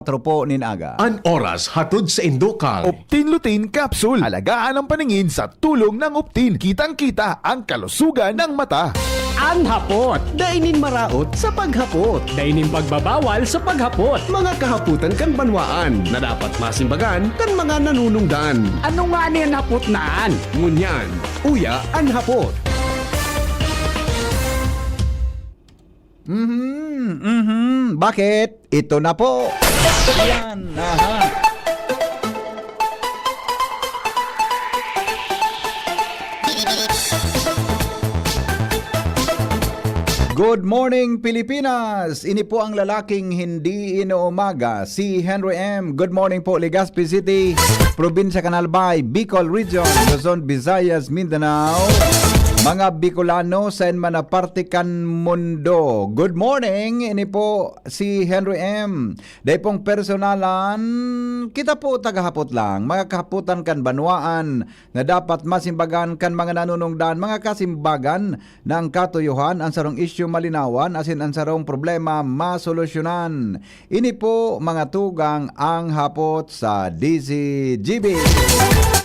Tropo ninaga. An oras hatod sa Indokal. Optin Lutein Capsule. Alagaan ang paningin sa tulong ng Optin. Kitang-kita ang kalusugan ng mata. Ang hapot. Dainin maraot sa paghapot. Dainin pagbabawal sa paghapot. Mga kahaputan kan banwaan na dapat masimbagan kan mga nanunungdan. Ano nga niyan hapot naan? Ngunyan, uya ang hapot. Bakit? Ito na po. Yan. Aha. Good morning, Pilipinas! Ini po ang lalaking hindi inuumaga, si Henry M. Good morning po, Legazpi City, Probinsya Canalbay, Bicol Region, Luzon, Visayas, Mindanao, mga Bicolano sa Manapartikan Mundo. Good morning! Ini po si Henry M. Dahil pong personalan, kita po tagahapot lang. Mga kahaputan kan banwaan na dapat masimbagan kan mga nanunungdan, mga kasimbagan ng katuyuhan, ang sarong issue malinawan, asin ang sarong problema masolusyonan. Ini po mga tugang ang hapot sa DZGB.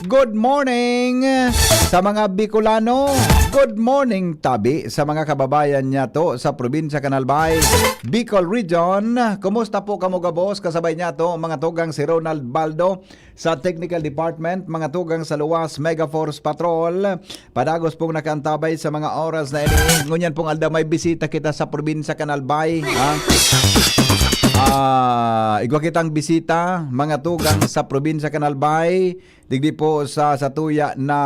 Good morning sa mga Bicolano. Good morning, Tabi, sa mga kababayan niya to sa Probinsya Canalbay, Bicol Region. Kumusta po kamo gabos? Kasabay niya to mga tugang si Ronald Baldo sa Technical Department, mga tugang sa Luwas Mega Force Patrol. Padagos pong nakantabay sa mga oras na ini. Ngunyan pong alda may bisita kita sa Probinsya Canalbay. Igwa kitang bisita, mga tugang sa Probinsya Canalbay. Digdi po sa Satuya na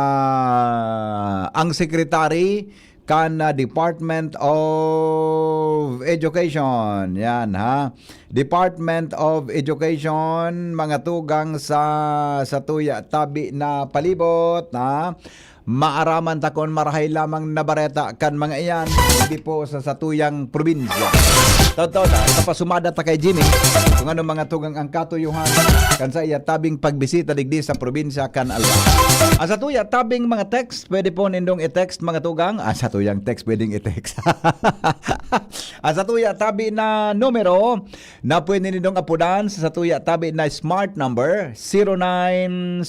ang sekretary kan Department of Education. Yan ha. Department of Education, mga tugang sa Satuya tabi na palibot ha. Maaraman takon marahay lamang nabareta kan mga iyan. Hindi po sa Satuyang probinsya. Totoo na, napasumada ta kay Jimmy kung ano mga tugang ang katuyuhan kan sa iya tabing pagbisita digdi sa probinsya kan Alba. Sa tuya tabing mga text, pwede po nindong i-text mga tugang. Sa tuyang text pwedeng i-text. Sa tuya tabi na numero na pwede nindong apudan sa tuya tabi na smart number 0969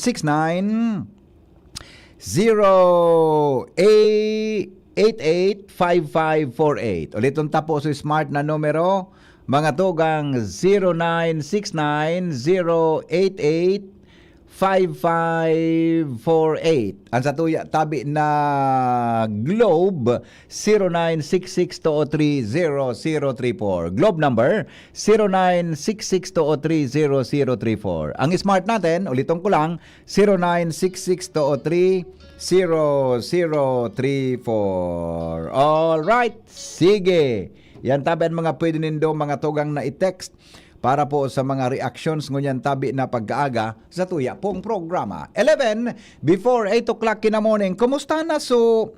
0885548. Ulitin tapo sa smart na numero, mga tugang 0969-088-5548. Ang sa tuya tabi na Globe 0966-203-0034. Globe number 0966-203-0034. Ang smart natin, ulitin ko lang, 0966-203-0034. Alright, sige. Yan tabi ang mga pwede nindo mga tugang na i-text para po sa mga reactions ngunyan tabi na pagkaaga sa tuya pong programa. 11 before 8 o'clock in the morning. Kumusta na? So,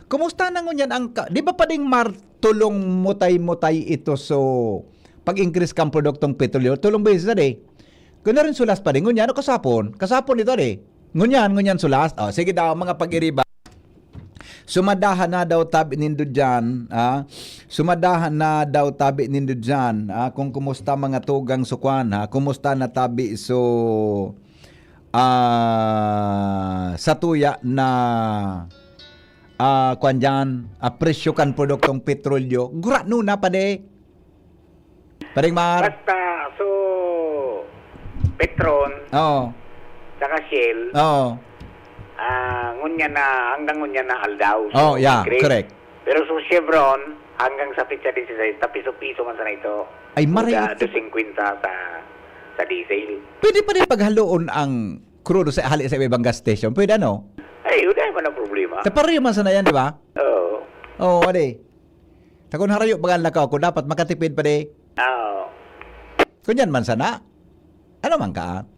kumusta na ngunyan ang di ba pa ding martulong mutay-mutay ito so pag-increase kang produktong petrolyo? Tulong beses na de. Kung na rin sulas pa rin ngunyan o kasapon ito de. Ngunyan sulas. Sige daw mga pag-iriba. Sumadahan na daw tabi nindo dyan. Sumadahan na daw tabi nindo dyan. Kung kumusta mga tugang sukwan. Kumusta na tabi so sa tuya na kwan dyan, presyo kan produktong petrolyo. Gura na pa de. Paring Mar. Basta, so, Petron, saka Shell, hanggang ngunya na Aldaw. So, correct. Pero so Chevron, hanggang sa pizza 16, piso-piso man sana ito. Ay, maray. 250 sa diesel. Pwede pa rin paghaloon ang crudo sa hali sa ibang gas station. Pwede ano? Ay, yun ay man ang problema. Tapariyo man sana yan, di ba? Oo. Ade. Takon harayo bagan lakaw ko dapat makatipid pa de. Oo. Kunyan man sana. Ano man ka?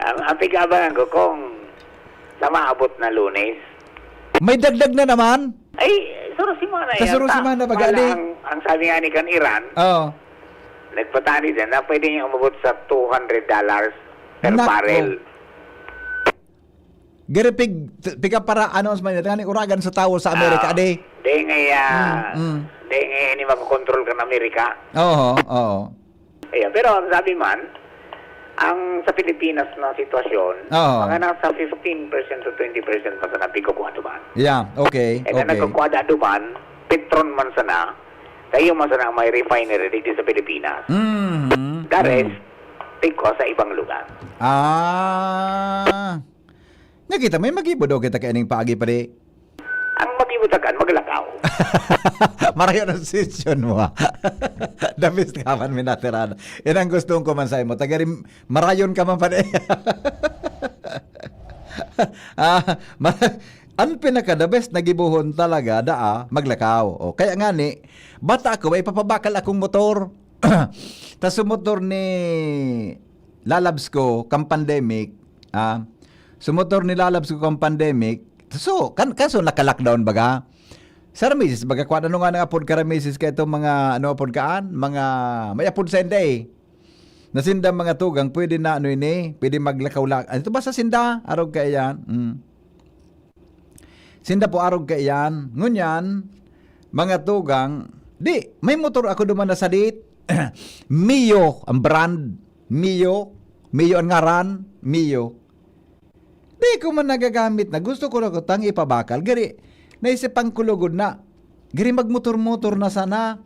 Ang pigabangan ko kung sa maabot na Lunes. May dagdag na naman. Ay, Surusimana yan. Sa Surusimana ba gali? Ang sabi nga ni kan Iran, nagpatani din na pwede niya umabot sa $200 per barrel. Gari piga para announcement ni uragan sa tawo sa Amerika ade. Di Dahil ngayon ni makakontrol ka ng Amerika. Oo, oo. Ayan, pero ang sabi man, ang sa Pilipinas na sitwasyon, Oo. mga nasa 15% to 20% pa sa napikukuha duman. Yeah, okay, E na okay. nagkukuha duman, Petron man sana, tayo man sana may refinery dito sa Pilipinas. Mhm. The rest, take ko sa ibang lugar. Ah. Nakita may magibo daw kita kay aning paagi pa di. Ang magibutakan, maglakaw. Marayo ng session mo ha. The best ka man minatirada. Yan ang gustong ko man sa mo. Tagarim, marayon ka man pa di. Ang pinaka the best na gibuhon talaga maglakaw. O, kaya nga ni, bata ako, may papabakal akong motor. Tas motor ni Lalabs ko, kang pandemic, sumotor ni Lalabs ko kang pandemic, so, kaso naka-lockdown baga. Sa Ramisis, baga kung ano nga apod ka Ramisis ka itong mga, ano apod kaan, mga, may apod sa hindi eh. Nasinda mga tugang, pwede na ano ini, pwede maglakaw-lak. Ito ba sa sinda? Arog ka iyan? Sinda po arog ka iyan. Ngunyan, mga tugang, di, may motor ako duman na sadit. Mio, ang brand. Mio ang ngaran. Mio. Di ko man nagagamit na. Gusto ko na kutang ipabakal. Gari, naisip ang kulugod na. Gari magmotor-motor na sana.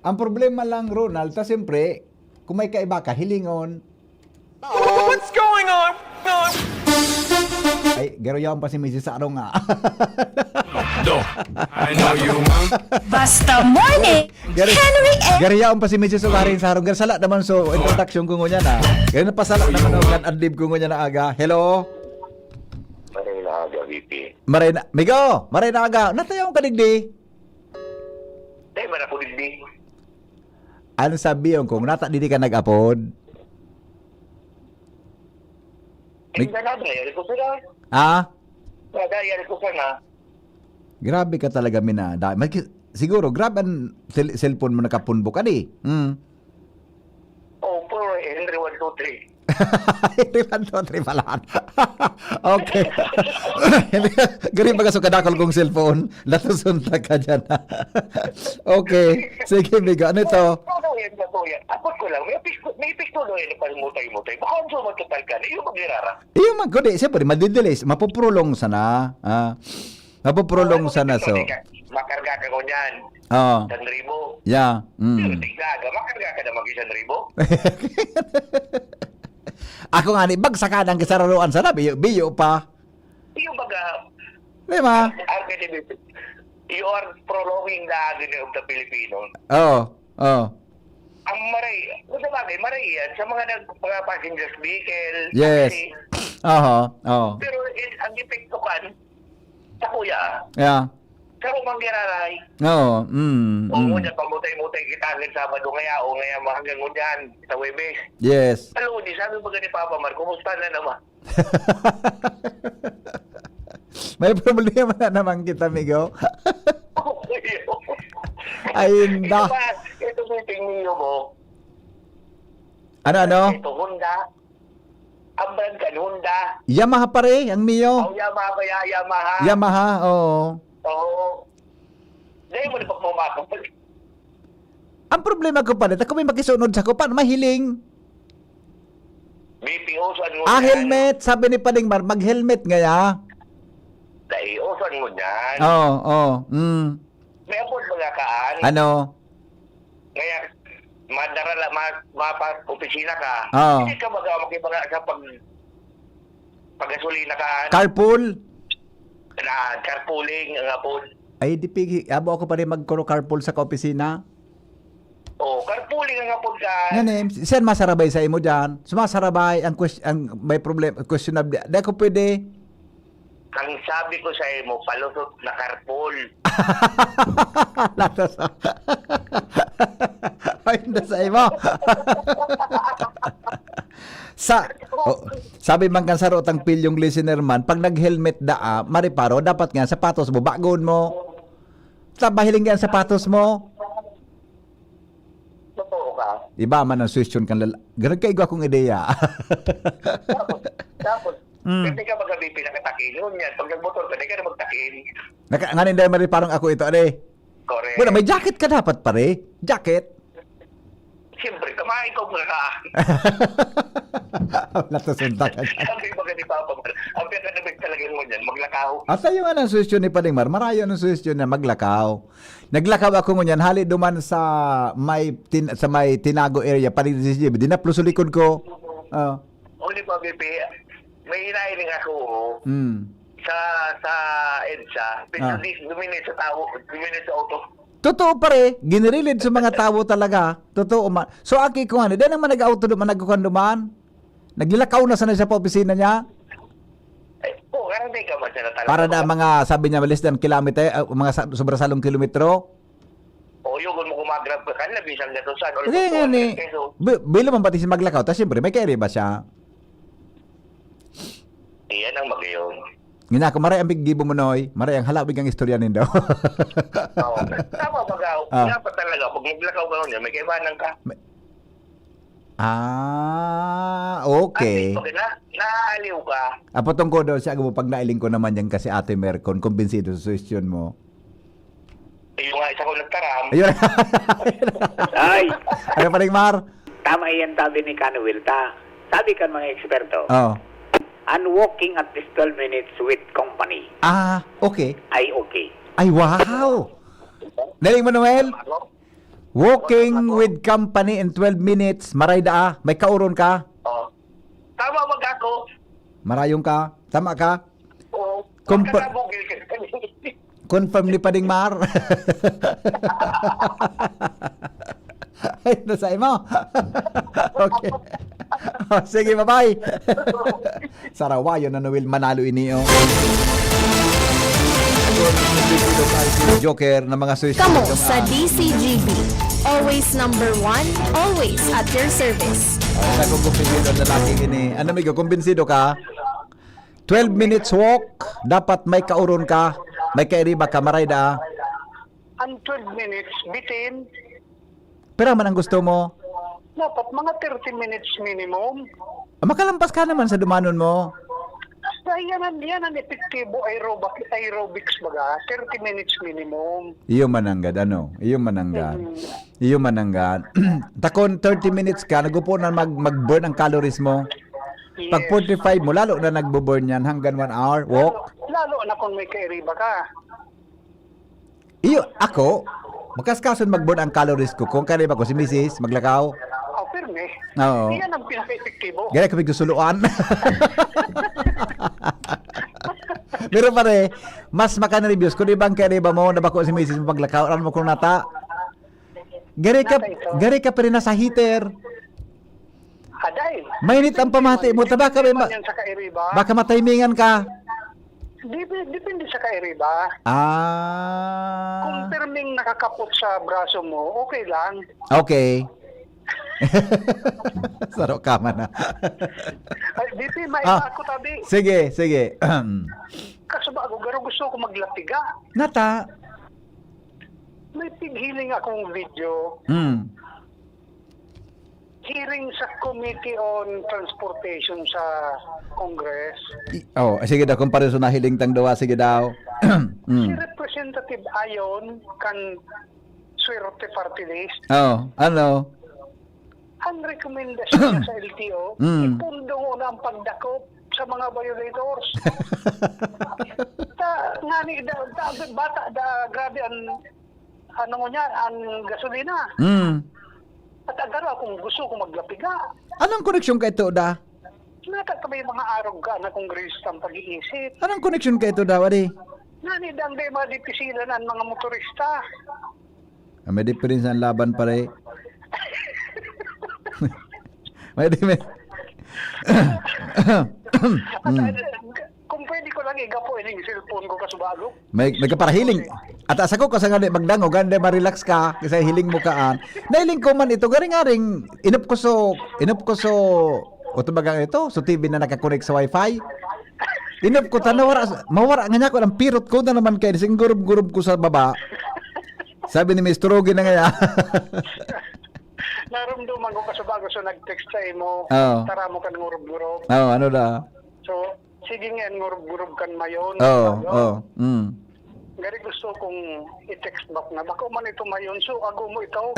Ang problema lang, Ronald, ta siyempre, kung may kaiba ka, hilingon. What's going on? Ay, garo yawan pa si Mrs. Saro nga. I know you want. Basta morning, Henry M. Gari yawan pa si Mrs. Ugarin sa Harong. Gari sala naman so introduction ko ngunya na. Gari napasala naman ang adlib ko ngunya na aga. Hello? Maray na aga, VP. Maray na, Migo! Maray na aga. Natayang ka digdi. Dahil man ako digdi. Ano sabi yung kung nata didi ka nag-upload? Eh, nanadayari ko sila. Ah? Nanadayari ko sana. Grabe ka talaga mina. Siguro, grabe ang cellphone mo nakapunbo ka di. Oh, puro Henry 123. Hindi man to, tripalaan. Okay. Gari baga so kadakol kong cellphone. Latusunta ka dyan. Okay. Sige, Migo. Ano ito? Ako ko lang, may pistulo yun pa mutay-mutay. Baka ang sumagutal ka na, yung maglirara. Iyo man, kundi, siyempre, madidilis. Mapuprolong sana. Mapuprolong sana, so. Makarga ka ko niyan. Oo. 1,000. Yeah. Pero tiglaga, makarga ka na mag-1,000. Ako nga ni, bagsakan ang kisararuan sana. Biyo pa. Yung baga, Diba? you are prolonging the agony of the Filipino. Oo. Oo. Ang maray, kung sabagay, maray yan sa mga passengers vehicle. Yes. taxi. Oo. Oo. Pero ang epekto kan, sa kuya, Yeah. sa umang giraray, Oo. o ngunyan, pamutay-mutay kita hanggang Sabado o ngaya hanggang ngunyan, sa Webes. Yes. Alam di sabi ba ni Papa Mar, kumusta na naman? May problema na naman kita, Migo. Ay, hindi. Ito meeting niyo mo. Ano? Ito, Honda. Ang brand kan, Honda. Yamaha pare, ang Mio. O Yamaha ba ya? Yamaha. Yamaha, oo. Oo. Dahil mo na pagmamakang. Ang problema ko pa ako may makisunod sa kupan, mahiling. BPO, saan mo Helmet. Sabi ni Paling Mar, mag-helmet ngaya. Dahil, saan mo yan? Oo. May apod mga kaan. Ano? Kaya, madarala, mapa-opisina ka. Oo. Hindi ka makibaga sa pag-gasolina ka. Carpool? Na carpooling, ang apod. Ay, di pigi. Abo ako pa rin mag-carpool sa kaopisina. Oh, carpooling ang apod ka. Nganim, saan masarabay sa imo dyan? Sumasarabay, ang may problema, questionable. Di ako pwede. Ang sabi ko sa imo, palusot na carpool. Ay, hindi sa imo. Sabi man kan sa rotang pilyong listener man, pag nag-helmet mariparo, dapat nga sapatos mo, bagon mo. Sabahiling nga ang sapatos mo. Totoo ka. Iba man ang question kan Ganun kaigo akong ideya. Tapos, hindi ka magabi pinakatakin. Yun yan, pag nagmotor ka, hindi ka na magtakin. Nganin dahil mariparong ako ito, ade. Correct. Bueno, may jacket ka dapat pare. Jacket. Siyempre, kamain ko muna. Wala to sunta ka. Sabi ba ganito pa? Ang pinakadamig talaga mo dyan, maglakaw. Asa yung anong suwestyon ni Padingmar? Marayo ang suwestyon na maglakaw. Naglakaw ako ngunyan, hali duman sa may Tinago area, paligid dinaplo sa likod ko. Uli pa, Bibi, may inailing ako sa EDSA, pero duminit sa tao, duminit sa auto. Totoo pare, ginirilid sa mga tao talaga. Totoo man. So aki ko ano, din naman nag-auto duman, nagkukanduman. Naglilakaw na sana siya pa opisina niya. Oo, karami ka man siya na talaga. Para na mga, sabi niya, less than kilometer, mga sobra salong kilometro. O, yung mo kumagrab ka kanila, bisang na to saan. Hindi nga ni, bilo man pati si maglakaw, tapos siyempre, may kairi ba siya? Iyan ang magayon. Ngina ko, maray ang biggibo mo noy, maray ang halawig ang istorya nindo. Oo. Tama baga, nga pa talaga, pag maglakaw ka nun, may kaibanan ka. Okay. At least, naaliw ka. Apotong ko daw siya, pag nailing ko naman yan kasi Ate Mercon, kumbinsido sa suggestion mo. Yung nga isa ko nagtaram. Ayun. Ay, Ano pa rin, Mar? tama yan sabi ni Canuel ta. Sabi kan mga eksperto, Oh. and walking at least 12 minutes with company Okay. ay okay. Ay, wow! Naling Manuel? Walking with company in 12 minutes, maray daa, may kauron ka, Oo. Tama baga ako. marayong ka, tama ka? Oo. Compa- Pagkakabugil ka. Confirm ni Pading Mar. Ay, nasay mo. Okay. Sige, bye-bye. Sarawayo na Noel manalo ini. Joker na mga suicide. Kamo sa DCGB. Always number one, always at your service. Ay, kung kumbinsido na laki ini. Ano, Migo, kumbinsido ka? 12 minutes walk, dapat may kauron ka, may kairiba ka, maray da. Ang 12 minutes, bitin, Pero man ang gusto mo, dapat mga 30 minutes minimum. makalampas ka naman sa dumanon mo. Yan ang epektibo aerobics baga, 30 minutes minimum. Iyo mananggad, ano? Iyo mananggad. Iyo mananggad. Takon 30 minutes ka, nagupo na mag-burn ang calories mo. Pag 45 mo, lalo na nagbo-burn yan hanggang 1 hour, walk. Lalo na kung may kairiba ka. Iyo, ako, makaskason mag-burn ang calories ko. Kung kaya ba ko si Mrs. maglakaw. Oh, firme. Oo. Yan ang pinaka-epektibo. Gaya kapig susuluan. Pero pare, mas makanaribiyos kung ibang kariba mo, nabako si Mrs. mo paglakaw, ano mo kung nata. Gari ka pa rin nasa heater. Dahil. Mainit ang pamati mo, taba ka rin, Yan sa kairiba. baka matimingan ka. Depende sa kairiba. Kung Ah, pirming nakakapot sa braso mo, okay lang. okay. Saro ka man na. Ay, BP, may Ah. ako tabi. Sige, sige. Kasaba ako, garo gusto ko maglatiga. Nata. May pighiling akong video. Hearing sa Committee on Transportation sa Congress. Sige daw, kung pareso na hiling tang dawa, sige daw. Si Representative Ayon kan swerte party list. Ano? Ang rekomendasyon niya sa LTO, ipundo mo na ang pagdakop sa mga violators. Bata, grabe ang gasolina. At agaro akong gusto ko maglapiga. Anong koneksyon ka ito da? Natatabay mga araw ka na kongresista ang pag-iisip. Anong koneksyon ka ito da, wari? Nanidang day mga dipisilan ang mga motorista. May difference ang laban pare. May difference. Kung pwede ko lang igapo yung cellphone ko kasubago. May kaparahiling. At asa ko kasi nga magdango, ganda ma-relax ka kasi hiling mo kaan. Nailing ko man ito, garing-garing inup ko so o tubagang ito, so TV na nakakonect sa wifi. Inup ko, mawara nga niya ko, ang pirot ko na naman kayo, sing gurub-gurub ko sa baba. Sabi ni Mr. Rogi na nga. Narumduman ko kasubago so nag-text sa imo, tara mo kan ngurub-gurub. Ano da? So, sige nga, ngurub-gurub kan mayon. Gari gusto kong i-text back na. Bako man ito mayon. So, ago mo ito.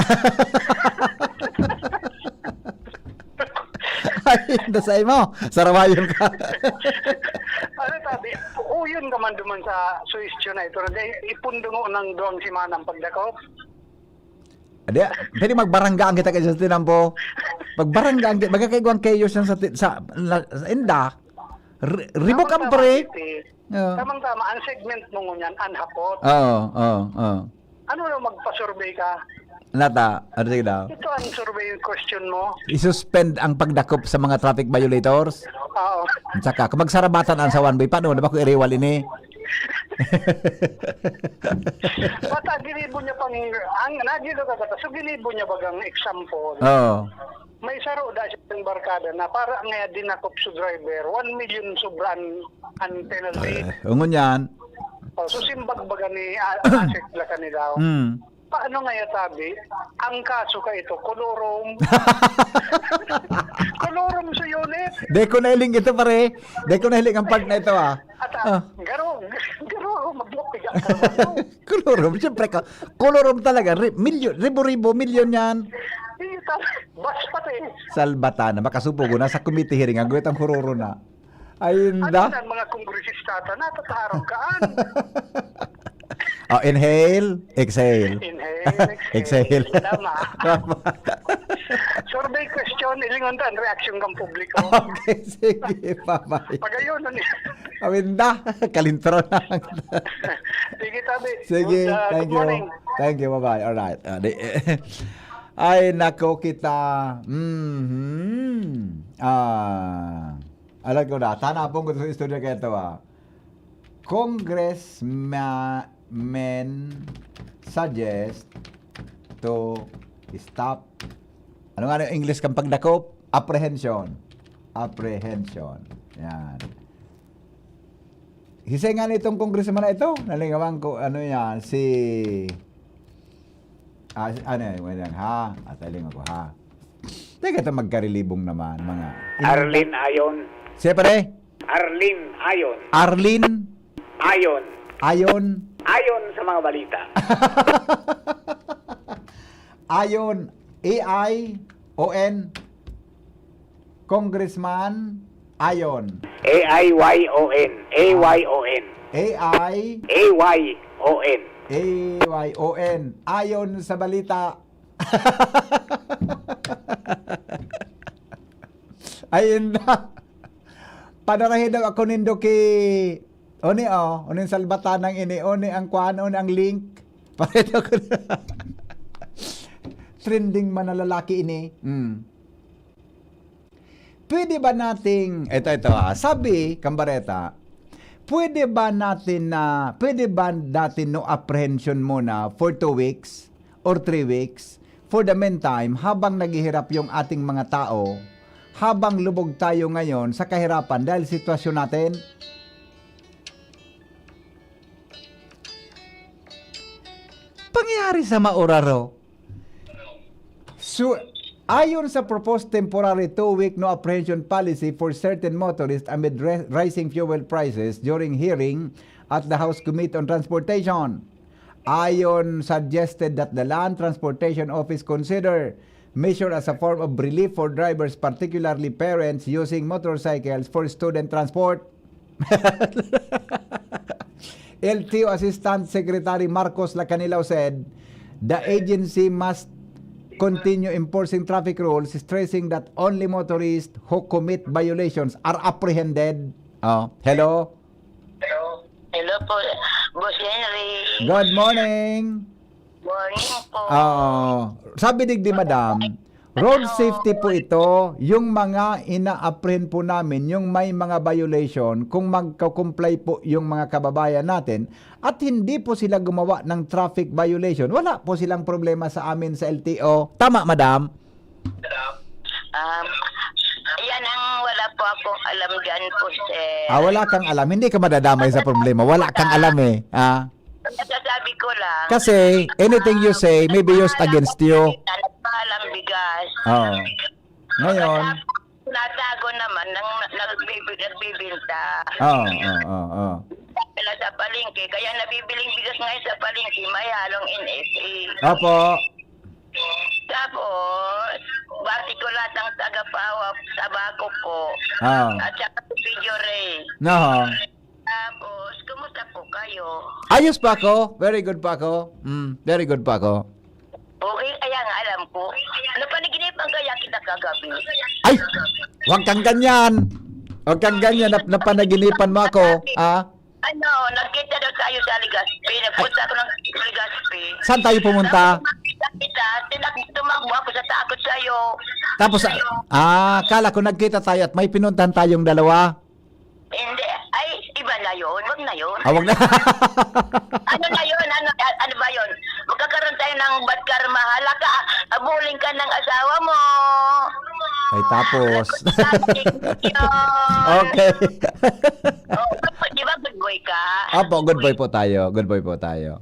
Ay, dasay mo. Sarawayon ka. Ano tabi? Yun ka man duman sa suwestyon na ito. Dahil ipundungo ng doon si Manang pagdakop. Adi, pwede magbaranggaan kita kay Justin Ampo. Magbaranggaan kita. Magkakaiguang kayo sa inda. Ribok ang pre. Oo. Tamang-tama, ang segment mo ngunyan, anhapot. Oo. Ano na magpa-survey ka? Nata, ano sige daw? Ito ang survey question mo. I-suspend ang pagdakop sa mga traffic violators. Oo. At saka, kung magsarabatan ang sa one way, paano? Diba ko iriwal ini? Bata, ginibo niya pang, ang nagilo ka kata, so ginibo niya bagang example. Oo. May saro da siya ng barkada na para nga dinakop sa driver, 1 million sobran ang penalty. Ungon yan. So simbag baga ni asik la kanila. Paano nga yatabi? Ang kaso ka ito, kolorom. Kolorom sa unit. De ko nahiling ito pare. De ko nahiling ang part na ito ah. At garo ako maglopiga ka. Kolorom, siyempre ka. Kolorom talaga. Ribo-ribo, milyon yan. Bas pati. Salbatana, makasupo na sa committee hearing. Ang guwit ang hururo na. Ayun Ano da. na mga kongresista na tatarong kaan. Oh, inhale, exhale. Inhale, Exhale. Tama. Survey question, ilingon tan reaksyon kang publiko. Okay, sige, bye-bye. Pagayon na niya. Awinda, kalintro na. Sige, tabi. Sige, Good, thank good you. morning. Thank you, bye-bye. Alright. Ay, nako kita. Alam ko na, tanapong ko sa istorya kaya ito Congressmen suggest to stop ano nga yung English kang pagdakop? Apprehension. Yan. Hisay nga nitong congressman na ito. Nalingawan ko, ano yan, ano yan, ha? At aling ako, ha? Teka ito magkarilibong naman, mga... Arlene Ayon. Siyempre? Arlene Ayon. Arlene? Ayon. Ayon? Ayon sa mga balita. Ayon? A-I-O-N? Congressman? Ayon? A-I-Y-O-N. A-Y-O-N. A-I? A-Y-O-N. A-Y-O-N. Ayon sa balita. Ayun na. Padarahin daw ako nindo oni yung salbatanang ini, oni ang kuan, oni ang link. Paredo ko na. Trending man na lalaki ini. Pwede ba nating, ito sabi, Kambareta, pwede ba natin no apprehension muna for 2 weeks or 3 weeks for the meantime habang naghihirap yung ating mga tao, habang lubog tayo ngayon sa kahirapan dahil sitwasyon natin? Pangyari sa Mauraro. So, ayon sa proposed temporary 2-week no apprehension policy for certain motorists amid rising fuel prices during hearing at the House Committee on Transportation, Ayon suggested that the Land Transportation Office consider measure as a form of relief for drivers, particularly parents using motorcycles for student transport. LTO Assistant Secretary Marcos Lacanilao said the agency must continue enforcing traffic rules, stressing that only motorists who commit violations are apprehended. Hello? Hello po, Boss Henry. Good morning. Morning po. Sabi digdi madam, road safety po ito, yung mga ina-apprehend po namin, yung may mga violation, kung magka-comply po yung mga kababayan natin, at hindi po sila gumawa ng traffic violation, wala po silang problema sa amin sa LTO. Tama, madam? Yan ang wala po akong alam dyan po, sir. Wala kang alam. Hindi ka madadamay sa problema. Wala kang alam eh. Nasasabi ko lang. Kasi anything you say may be used against you. Nagpahalang bigas. Ngayon. Natago naman ng nagbibinta. na sa palengke. Kaya nabibiling bigas ngayon sa palengke, may halong NSA. Opo. Tapos, bati ko lahat ng tagapawa sa bako ko. Ah. At saka si Video Ray. No. Tapos, kumusta po kayo? Ayos pa ako. Very good pa ako. Very good pa ako. Okay, kaya nga alam ko. Napanaginipan kaya kita kagabi. Ay! Huwag kang ganyan. Huwag kang ganyan. Napanaginipan mo ako. Ah? Ano, nagkita daw tayo sa Legazpi. Nagpunta ako ng Legazpi. Saan tayo pumunta? Kita, tumakbo ako sa takot sa'yo. Tapos, kala ko nagkita tayo at may pinuntahan tayong dalawa. Hindi, ay, iba na yun. Wag na yun. Huwag na. Ano na yun? Ano ba yun? Magkakaroon tayo ng bad karma. Hala ka, abuling ka ng asawa mo. Ay, tapos. Yun. Okay. Oh, di ba good boy ka? Opo, good boy po tayo. Good boy po tayo.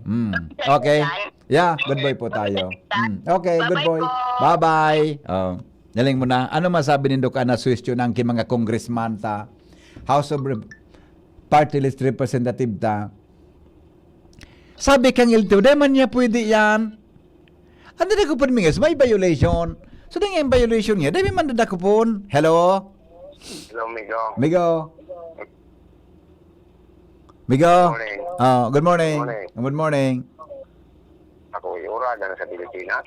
Okay. Yeah, good boy po tayo. Okay, good boy. Bye-bye. Oh, naling mo na. Ano masabi nindo ka na suwestyon ang mga congressman ta? House of Party List Representative ta? Sabi kang ilto, man niya pwede yan. Ano na ko po mingas? May violation. So, yung violation niya, dahil man ko po. Hello? Hello, Migo. Migo? Migo? Morning. Oh, good morning. Morning. Good morning. Ako yung urada na sa Pilipinas.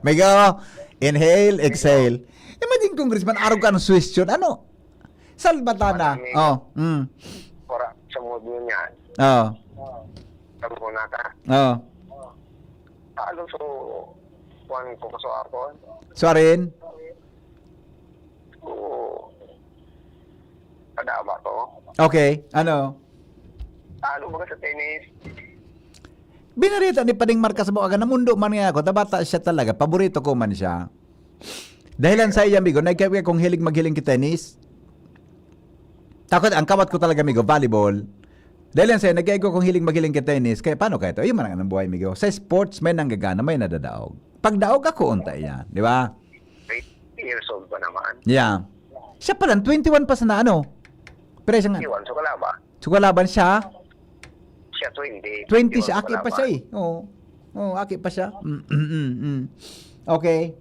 Migo, inhale, exhale. Imagine, Congressman, araw ka ng question. Ano? Salbatana. Oh, Para sa mood mo niyan. Oh, Sabi ko na ka. oh. Paano so, kuhan ko sa ako? Sorry. So, kada ba to? Okay, ano? Paano ba sa tennis? Binarita ni Pading Marcas mo aga na mundo man nga ako. Tabata siya talaga. Paborito ko man siya. Dahilan sa iya, amigo, nagkaya kong hilig maghiling ki tennis. Takot, ang kawat ko talaga, amigo, volleyball. Dahilan sa iya, nagkaya ko kong hilig maghiling ki tennis. Kaya paano kaya ito? Ayun man ang buhay, amigo. Sa sports, may nanggagana, may nadadaog. Pag daog ako, unta yan. Di ba? 8 years old pa naman. Yeah. Siya pala, 21 pa sa na ano? Pero siya nga. Iwan, so kala ba? Sukalaban siya. Siya 20. 20 siya. Aki pa siya eh. Oo. Oo, aki pa siya. Okay.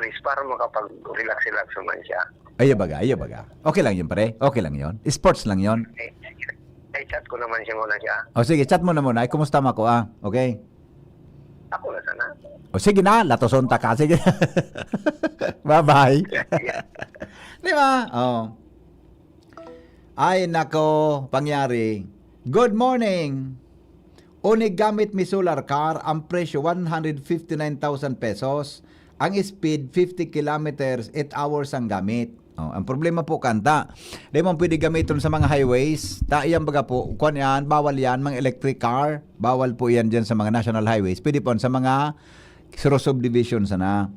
Please, para makapag-relax-relax naman siya. Ayaw baga. Okay lang yun, pare. Okay lang yun. Sports lang yun. Ay, chat ko naman siya muna siya. O sige, chat mo na muna. Ay, kumusta mo ako, Okay? Ako na sana. O sige na, latosonta ka. Sige. Bye-bye. Di ba? Oh. Ay, nako, pangyari. Good morning. Unig gamit mi solar car, ang presyo 159,000 pesos. Ang speed 50 kilometers, 8 hours ang gamit. Oh, ang problema po kanta, di mo pwede gamitin sa mga highways. Iyan baga po, kuan yan, bawal yan, mga electric car. Bawal po yan dyan sa mga national highways. Pwede po sa mga subdivision sana.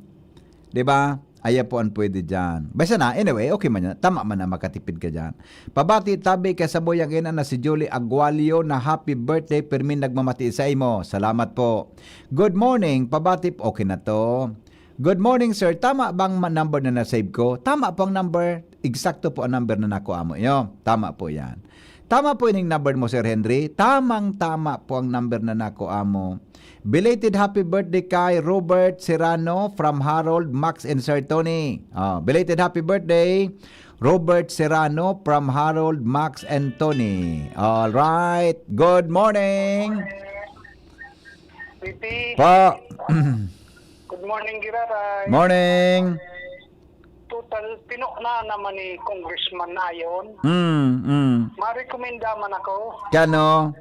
Di ba? Aya po ang pwede dyan. Basta na, anyway, okay man yan. Tama man na makatipid ka dyan. Pabati tabi ka sa boyang ina na si Julie Agualio na happy birthday permin nagmamati sa imo. Salamat po. Good morning. Pabati, okay na to. Good morning, sir. Tama bang number na na-save ko? Tama po ang number. Eksakto po ang number na nakuha mo. Yo, tama po yan. Tama po yung number mo, Sir Henry. Tamang-tama po ang number na nakuha mo. Belated happy birthday kay Robert Serrano from Harold, Max, and Sir Tony. Belated happy birthday, Robert Serrano from Harold, Max, and Tony. All right. Good morning. Pipi, Po. good morning, Giraray. Morning. Total, pinok na naman ni Congressman Ayon. Marekomenda man ako. Kano?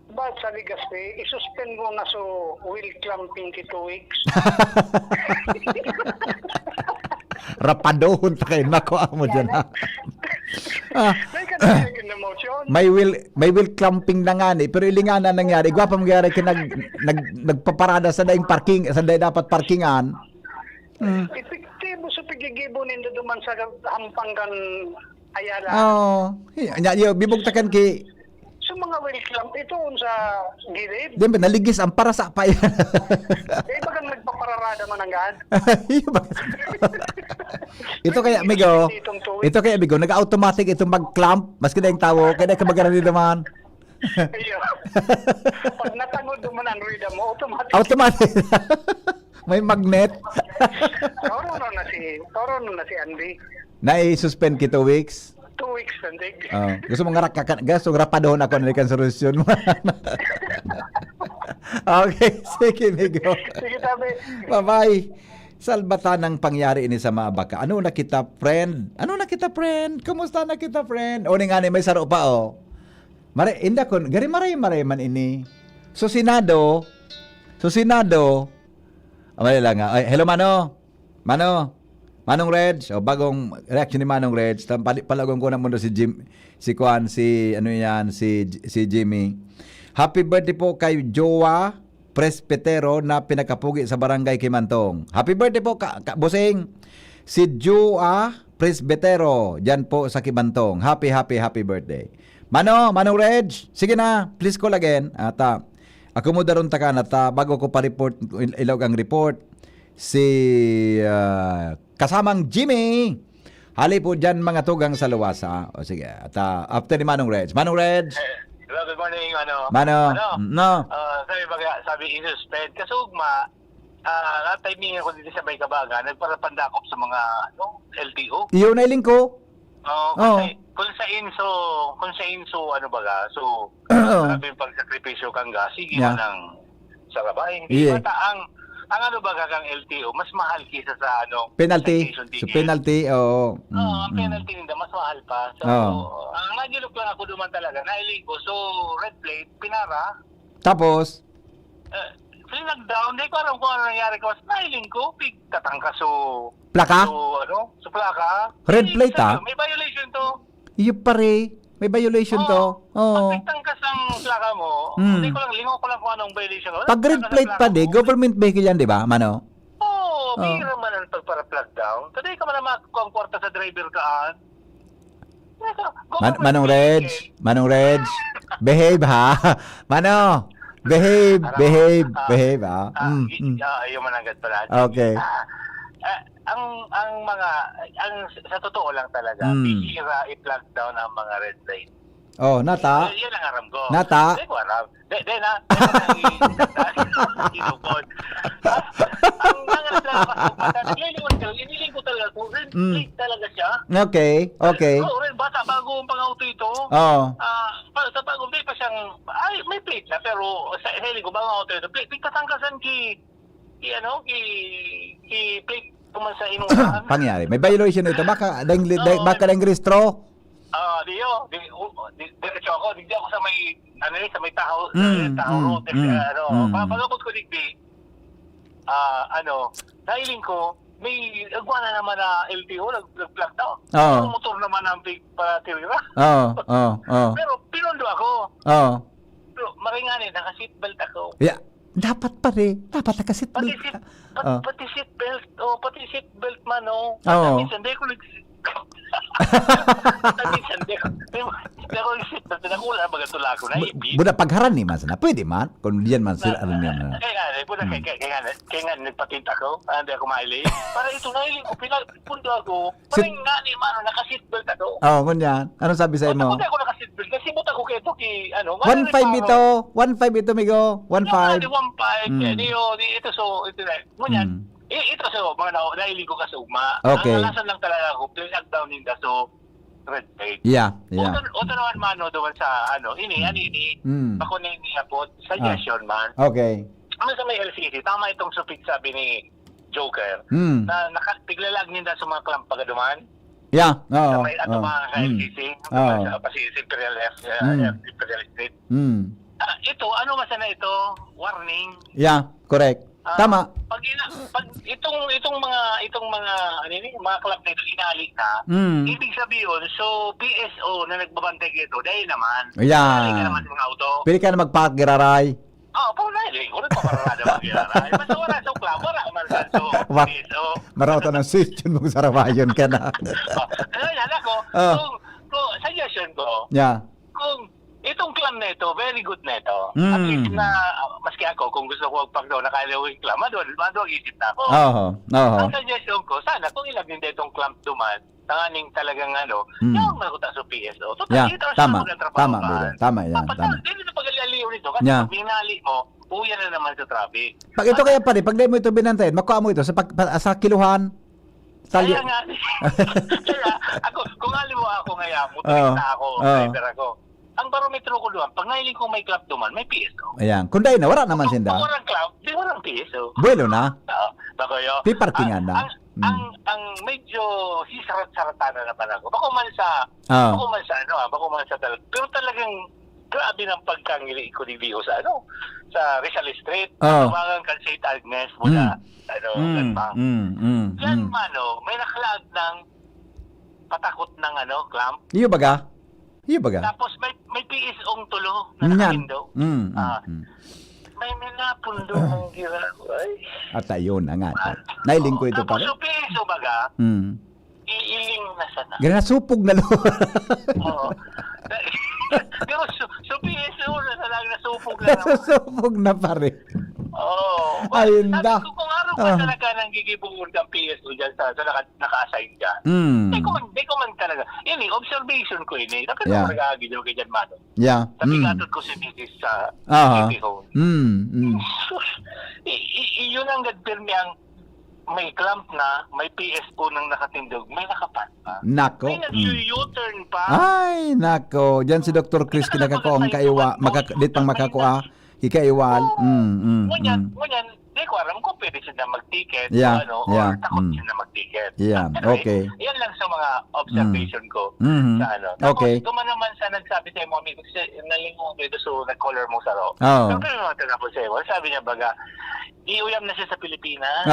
Ba't sa Legazpi, isuspend mo na so wheel clamping 2 weeks. Rapadohon pa kayo. Nakuha mo dyan, ha? May kanilagin na motion. May will clamping na nga ni, pero ilinga na nangyari. Gwapa mangyari ka nagpaparada sa daing parking, sa daing dapat parkingan. Epektibo sa pigigibo nindo duman sa Hampangan Ayala. Bibugtakan ki Sa mga wheel clamp, ito sa gilid. Di ba, naligis ang para sa pa yan. Bagang nagpapararada barkada mo ng gaan. Ito kaya, amigo. Ito kaya, amigo. Nag-automatic itong mag-clamp. Maski na yung tao. Kaya ka rin naman. Iyo. Pag natangod naman ang rida mo, automatic. Automatic. May magnet. Toro na si Andy. Na-suspend ki 2 weeks. 2 weeks, Andy. Gusto mo gusto rapadon ako na ikan solusyon mo. Okay, sige, amigo. Sige, tabi. Bye-bye. Salbata ng pangyari ini sa Maabaka. Ano na kita, friend? Kumusta na kita, friend? O nga ni may saro pa, o. Inda kon, gari maray man ini. So, Senado, amali lang nga. Ay, hello, Manong Reg, o bagong reaction ni Manong Reg. Palagong ko na mundo si Jimmy. Happy birthday po kay Jowa Presbitero na pinakapugi sa barangay Kimantong. Happy birthday po, Busing. Si Jowa Presbitero, dyan po sa Kimantong. Happy birthday. Manong Reg, sige na, please call again. At ako mo daron takan at bago ko pa-report, ilog ang report, si kasamang Jimmy. Hali po dyan mga tugang sa luwasa. O sige, at after ni Manong Reg. Hello, good morning, sabi isuspend kasugma timing ako dito sa Bay Kabaga, nagparapandakop sa mga LTO. Iyo na iling ko. Kung sa inso sabi yung pagsakripisyo kang gas, sige Yeah. mo ng sarabay. Hindi Yeah. bata ang kang LTO, mas mahal kisa sa Penalty. citation So ticket. penalty, oo. Ang penalty nila mas mahal pa. So, ang nagilok lang ako duman talaga, nailing ko. So, red plate, pinara. Tapos, Nag-down, di ko alam kung ano nangyari ko. Nailing ko, tatangka plaka? So plaka. Red plate, May violation to. Iyo pare. May violation to. Oo. Pag tangkas ang plaka mo, hindi ko lang, lingo ko lang kung anong violation ko. Pag red plate pa di, government vehicle yan, di ba, Mano? Bihira man ang pagpara-plug down. Today ka man na makakuha ang kwarta sa driver kaan. Manong Reg, behave ha. Behave ha. Ayaw man agad pala. Okay. Sa totoo lang talaga, bihira i-plug down ang mga red light. Oh, nata. Yan ang aram ko. Nata. Hindi ko aram. Kinukod. Ang mga iniling ko talaga kung red plate talaga siya. Okay. Red bata bago ang pang-auto ito. Sa bagong plate pa siyang, may plate na, pero sa hiling ko bagong auto ito, plate katangkasan ki plate kuman sa inunahan. Pangyari. May violation ito. Baka dahing registro. Diretso ako, digdi ako sa may taho road, pagabot ko digdi, nailing ko, may agwana naman na LTO, nag-plug down. Ang motor naman ang big para tirira. Pero pinundo ako. Pero maringanin, naka-seatbelt ako. Yeah. Dapat naka-seatbelt. Pati seatbelt man, minsan di ko Buda pagharan ni mas na pwede man kung diyan man sila ano niyan. Kaya nga nagpatinta ko, hindi ako maili. Para ito nailing ko, pundo ako. Parang nga ni mano naka-seatbelt ako. Kunyan. Ano sabi sa imo? Pundo ako naka-seatbelt kasi buta ko kay ito 1.5 ito migo. 1.5. 1.5. Ito na. Kunyan. Ito mga nailing ko kasi ugma. Okay. Ang alasan lang talaga ako, play down in the red plate. Yeah. Oto naman mano doon sa ini bako na iniapot, suggestion man. Okay. Ano sa may LCC, tama itong supit sabi ni Joker, na tiglalag ninda sa mga clamp pagaduman. Yeah. Sa may mga LCC, kasi Imperial Street. Ito, ano masana ito? Warning. Yeah, correct. Tama. Pag itong mga club na ito inalik na, ibig sabihin, so PSO na nagbabantay kito, dahil naman. Yeah. Ka naman sa mga auto. Pili ka na magpakgiraray. Po na, ko rin pamarada magiraray. Basta wala sa club, wala man sa PSO. Marauta ng sityon mong sarabayon ka na. Yan ako, kung suggestion ko, Yeah. kung itong club na ito, very good na ito. At least na, maski ako, ako, kung gusto ko magpag-down na kaya yung clamp, maduwag isip na ako. Ang suggestion ko, sana kung ilagin din itong clamp duman, tanganing talagang yung makuta sa PSO. Yeah, tama yan. Hindi na pag-aliw nito, kasi pag binali mo, uyan na naman sa traffic. Pag ito kaya pare, pag di mo ito binantayin, makuha mo ito sa kiluhan. Kaya nga, kaya ako, kung halimbawa ako ngayon, motorista ako, driver ako, ang barometro ko doon, pag nailing ko may clamp duman, may PSO. Ayan, kung dahil na, wala naman sinda. Kung walang clamp, di walang PSO. Buwelo na. Bako yun. Piparkingan na. Ang medyo hisarat-sarata na naman ako. Bako man sa talaga. Pero talagang grabe ng pagkangili ko ni Vio sa sa Rizal Street. Tumangang kan St. Agnes mula ganpang. Yan may nakalag ng patakot ng clamp. Iyo baga? Tapos may PSO-ng tulo na nakahindo. May minapundo ng gira. At ayun na nga. Nailing ko ito Tapos pare. yung PSO baga, iiling na sana. Ganun supog na lo. Oo. Pero so PSO na talagang nasupog na naman. Supog na pare. Oo. Ayun da. Kung araw pa talaga nang gigibuhod ng PSO dyan sa naka-assign dyan. Hindi ko man talaga. Yan observation ko yun Bakit ako nag-aagi daw kay Jan Mano? Yeah. Sabigatod ko si Mrs. sa TV home. Yun ang nagpirmi ang may clamp na, may PSO nang nakatindog, may nakapan pa. Nako. May nag-U-turn pa. Ay, nako. Diyan si Dr. Chris kinakako ang kaiwa, ditang makakuha. Ikaiwal. Ngunyan, di ko alam kung pwede siya na mag-ticket Yeah, or takot siya na mag-ticket. Yeah, Anyway, okay. Yan lang sa mga observation ko sa Okay. Tapos, tuma naman sa nagsabi sa'yo mo, amigo, kasi nalingon ko ito so nag-color mo sa ro. Oh. Pero yung mga tinapos sa'yo, sabi niya baga, iuyam na siya sa Pilipinas.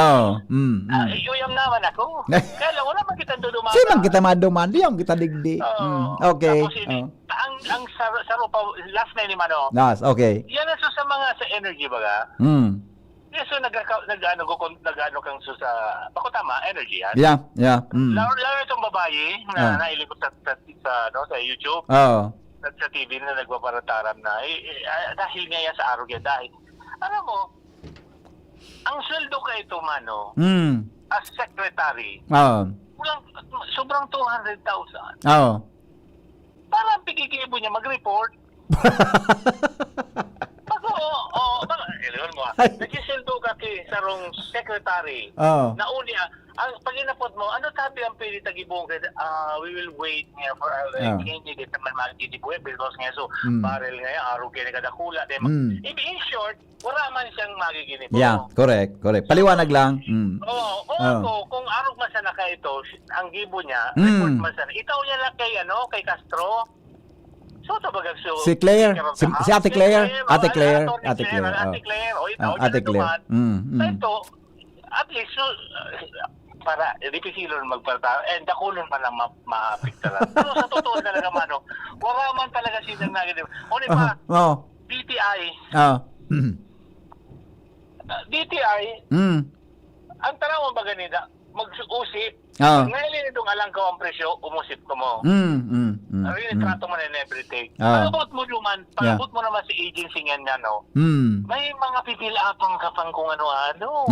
Iuyam naman ako. Kaya lang, wala man kita dudumaga. Sino kita maduman? Diyan kita digdi. Okay. Tapos ang sa ro pa, last na ni Mano, okay. yan na sa mga sa energy baga. Yes, so nag-ano kang sa bako tama, energy yan. Yeah. Lalo itong babae na nailikot sa YouTube. At sa TV na nagpaparataram na dahil nga yan sa arrogant dahil alam mo, ang sweldo ka ito Mano, as secretary, sobrang 200,000. Parang pigigibo niya mag-report. Nagsisildo ka sarong secretary na uli ang pag inapot mo, ano tabi ang pwede tagibong we will wait nga for hindi dito naman magdidibuhe because nga so barrel nga araw kaya nakadakula in short, wala man siyang magiginip. Yeah, correct. Paliwanag lang. Kung araw man sana ka ito, ang gibo niya, report man sana. Itaw niya lang kay Castro. So, Si Claire, si Ate Claire. Ate Claire. O, ito, Ate Claire. Ito, at least, para dipisilon magparta, dakulon man lang ma-apekta lang. Pero sa totoo talaga, Mano, wala man talaga silang negative. O, di ba, DTI, ang tanawang ba ganito, mag-usip. Ngayon itong alang ko ang presyo, umusip ko mo. Trato mo na in everything. Pag-abot mo naman, mo naman sa agency nga may mga pipilapang kapang kung ano-ano.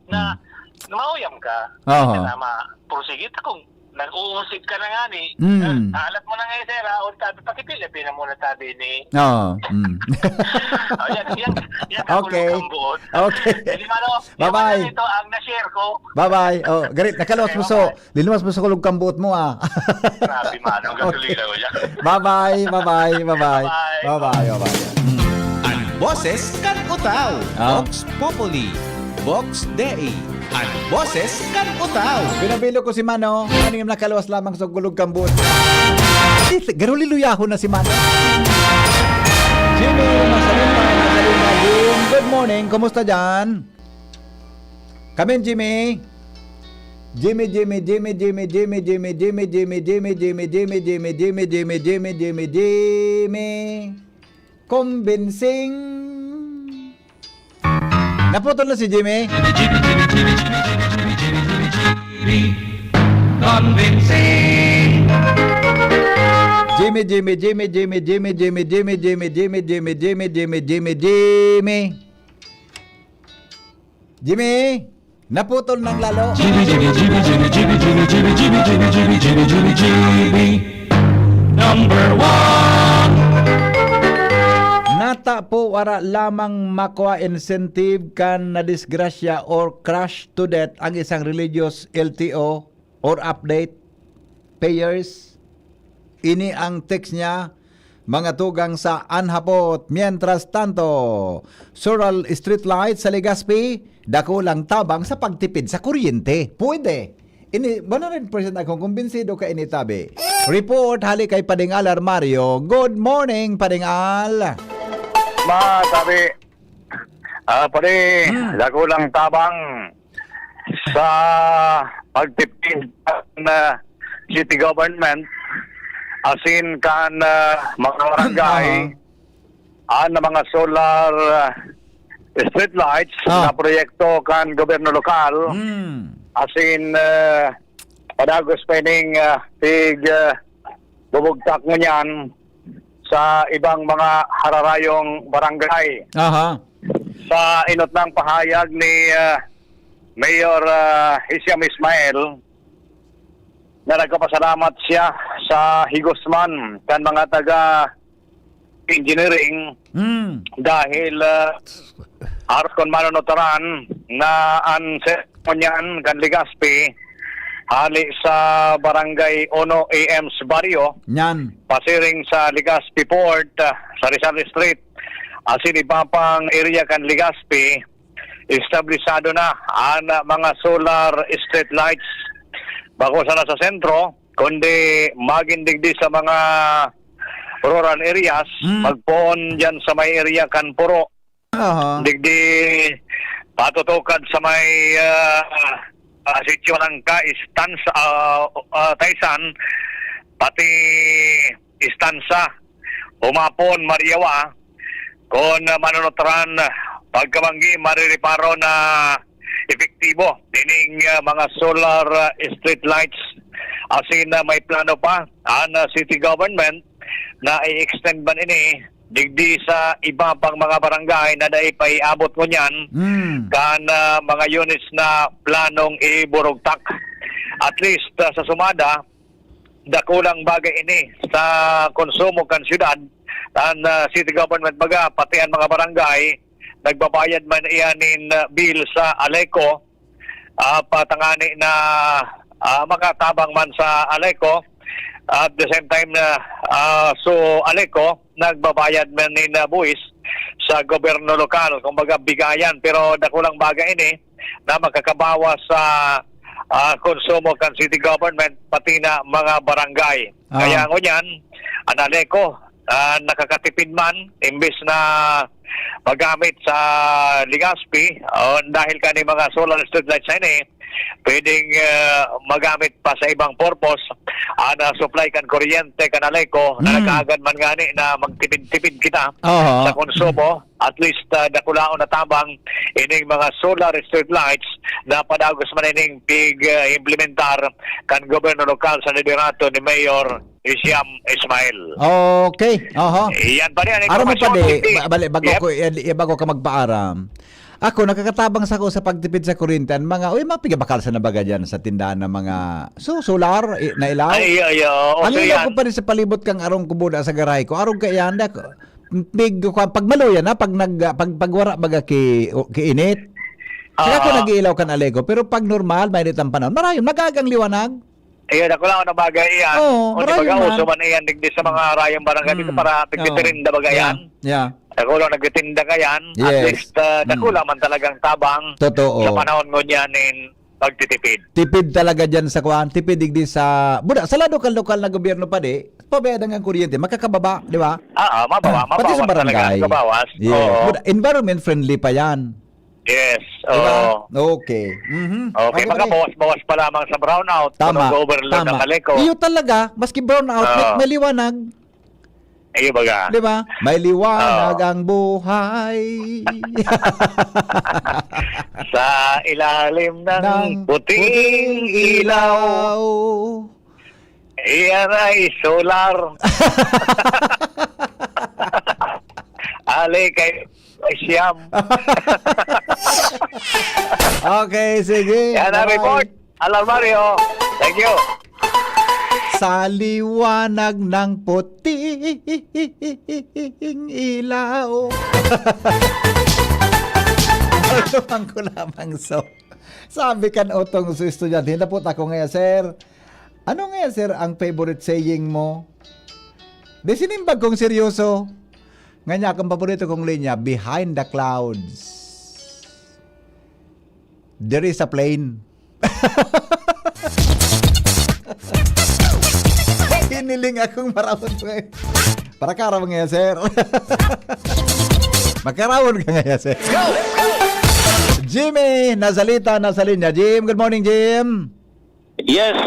Na mauyam ka. Na ma-prosigit kung nag-uusip ka na nga ni. Alat mo na nga sir, o tabi, pakipilipin na muna tabi ni. Yan Okay. Jadi Mano, Bye-bye. Ito ang na-share ko. Bye-bye. Garit, nakalawas mo liluwas mo sa kulog kambuot mo Grabe Mano, gasolina ko yan. Bye-bye. Ang boses kan utaw. Vox Populi. Vox Dei. Ang boses kan utaw. Binabilo ko si Mano. Ano yung nakalawas lamang sa kulog kambuot. Garuliluyaho na si Mano. Jimmy, masalita. Good morning. Kumusta dyan? Come in, Jimmy. Jimmy. Convincing. Naputol na si Jimmy. Convincing. Jimmy. Jimmy, naputol ng lalo. Nata po wara lamang makuha incentive kan na disgrasya or crash to death ang isang religious LTO or update payers. Ini ang text niya, mga tugang sa anhapot. Mientras tanto, Sural Street Lights sa Legazpi, dako lang tabang sa pagtipid sa kuryente. Pwede. Ini 100% akong kumbinsido ka ini tabi. Report hali kay Padingal Armario. Good morning, Padingal. Sabi, pare, dako lang tabang sa pagtipid ng city government asin kan mga barangay na mga solar street lights na proyekto kan gobyerno lokal asin padagos pining tig bubugtak mo niyan sa ibang mga hararayong barangay. Sa inot ng pahayag ni Mayor Hisham Ismail na nagpapasalamat siya sa Higosman kan mga taga engineering dahil aros kon manonotaran na ang seremonyan kan Legazpi hali sa barangay Ono AM's Barrio Nyan. pasiring sa Legazpi Port sa Rizal Street asin ipapang area kan Legazpi establisado na ang mga solar street lights bako sana sa sentro kundi magindigdi sa mga rural areas magpoon dyan sa may area kan Puro digdi patutukad sa may sityo ng ka-istansa Taysan pati istansa umapon Mariawa kung manunutran pagkamanggi maririparo na epektibo dining mga solar street lights asin may plano pa ang city government na i-extend ba ini digdi sa iba pang mga barangay na dahil pa iabot mo niyan kan mga units na planong iburugtak. At least sa sumada, dakulang bagay ini sa konsumo kan syudad ang city government baga pati ang mga barangay nagbabayad man iyanin bill sa Aleco patangani na makatabang man sa Aleco. At the same time na so Aleco nagbabayad man ni buwis sa gobyerno lokal kumbaga bigayan pero dakulang bagay ini na makakabawas sa konsumo kan city government pati na mga barangay. Kaya ngunyan ang Aleco nakakatipid man imbis na magamit sa Legazpi dahil kani mga solar street lights ini pwedeng magamit pa sa ibang purpose na supply kan kuryente kan Aleco na nakaagad man gani na magtipid-tipid kita sa konsumo at least dakulaon na tabang ining mga solar street lights na padagos man ining implementar kan gobyerno lokal sa liderato ni Mayor Hisham Ismail. Okay. Iyan pa rin. Aram mo pa bago ka magpaaram. Ako, nakakatabang sa ako sa pagtipid sa kuryente. Mga pigabakal sa nabaga dyan sa tindahan ng mga solar na ilaw. Ang ilaw ko pa rin sa palibot kang arong kubuda sa garay ko. Arong kaya handa ko. Pag maluyan na, pagwara baga kiinit. Kaya ako nag-iilaw kan Aleco. Pero pag normal, mainit ang panahon. Marayong, nagagang liwanag. Ako lang na bagay iyan. O di baga uso man iyan digdi sa mga rayong barangay dito para tigtirinda bagay yan. Ako lang nagtitinda ka yan. At least dako lang man talagang tabang. Totoo. Sa panahon mo niyanin pagtitipid. Tipid talaga dyan sa kuwan. Tipid digdi sa buda. Sa lokal na gobyerno pa di. Pabayad ang kuryente. Makakababa, di ba? Mabawas. Pati sa barangay. Mabawas. Buda, environment friendly pa yan. Yes. Diba? Okay. Okay, bawas pa lamang sa brownout. Tama. Overload ng Aleco. Iyo talaga, maski brownout, may liwanag. Iyo baga. Di ba? May liwanag ang buhay. Sa ilalim ng puting ilaw. Iyan ay solar. Ali kay Siyam. Okay, sige. Yan ang Bye-bye. report. Alarmario. Thank you. Sa liwanag ng puting ilaw. Aluman ko lamang so. Sabi kan otong sa estudyante, hinapot ako ngayon, sir. Ano ngayon, sir, ang favorite saying mo? Di sinimbag kong seryoso. Nganya, akong paborito kong linya, behind the clouds, there is a plane. Hiniling akong marawon ko eh. Para karawon ngayon, sir. Magkarawon ka ngayon, sir. Jimmy, nasalita, nasa linya. Jim, good morning, Jim. Yes,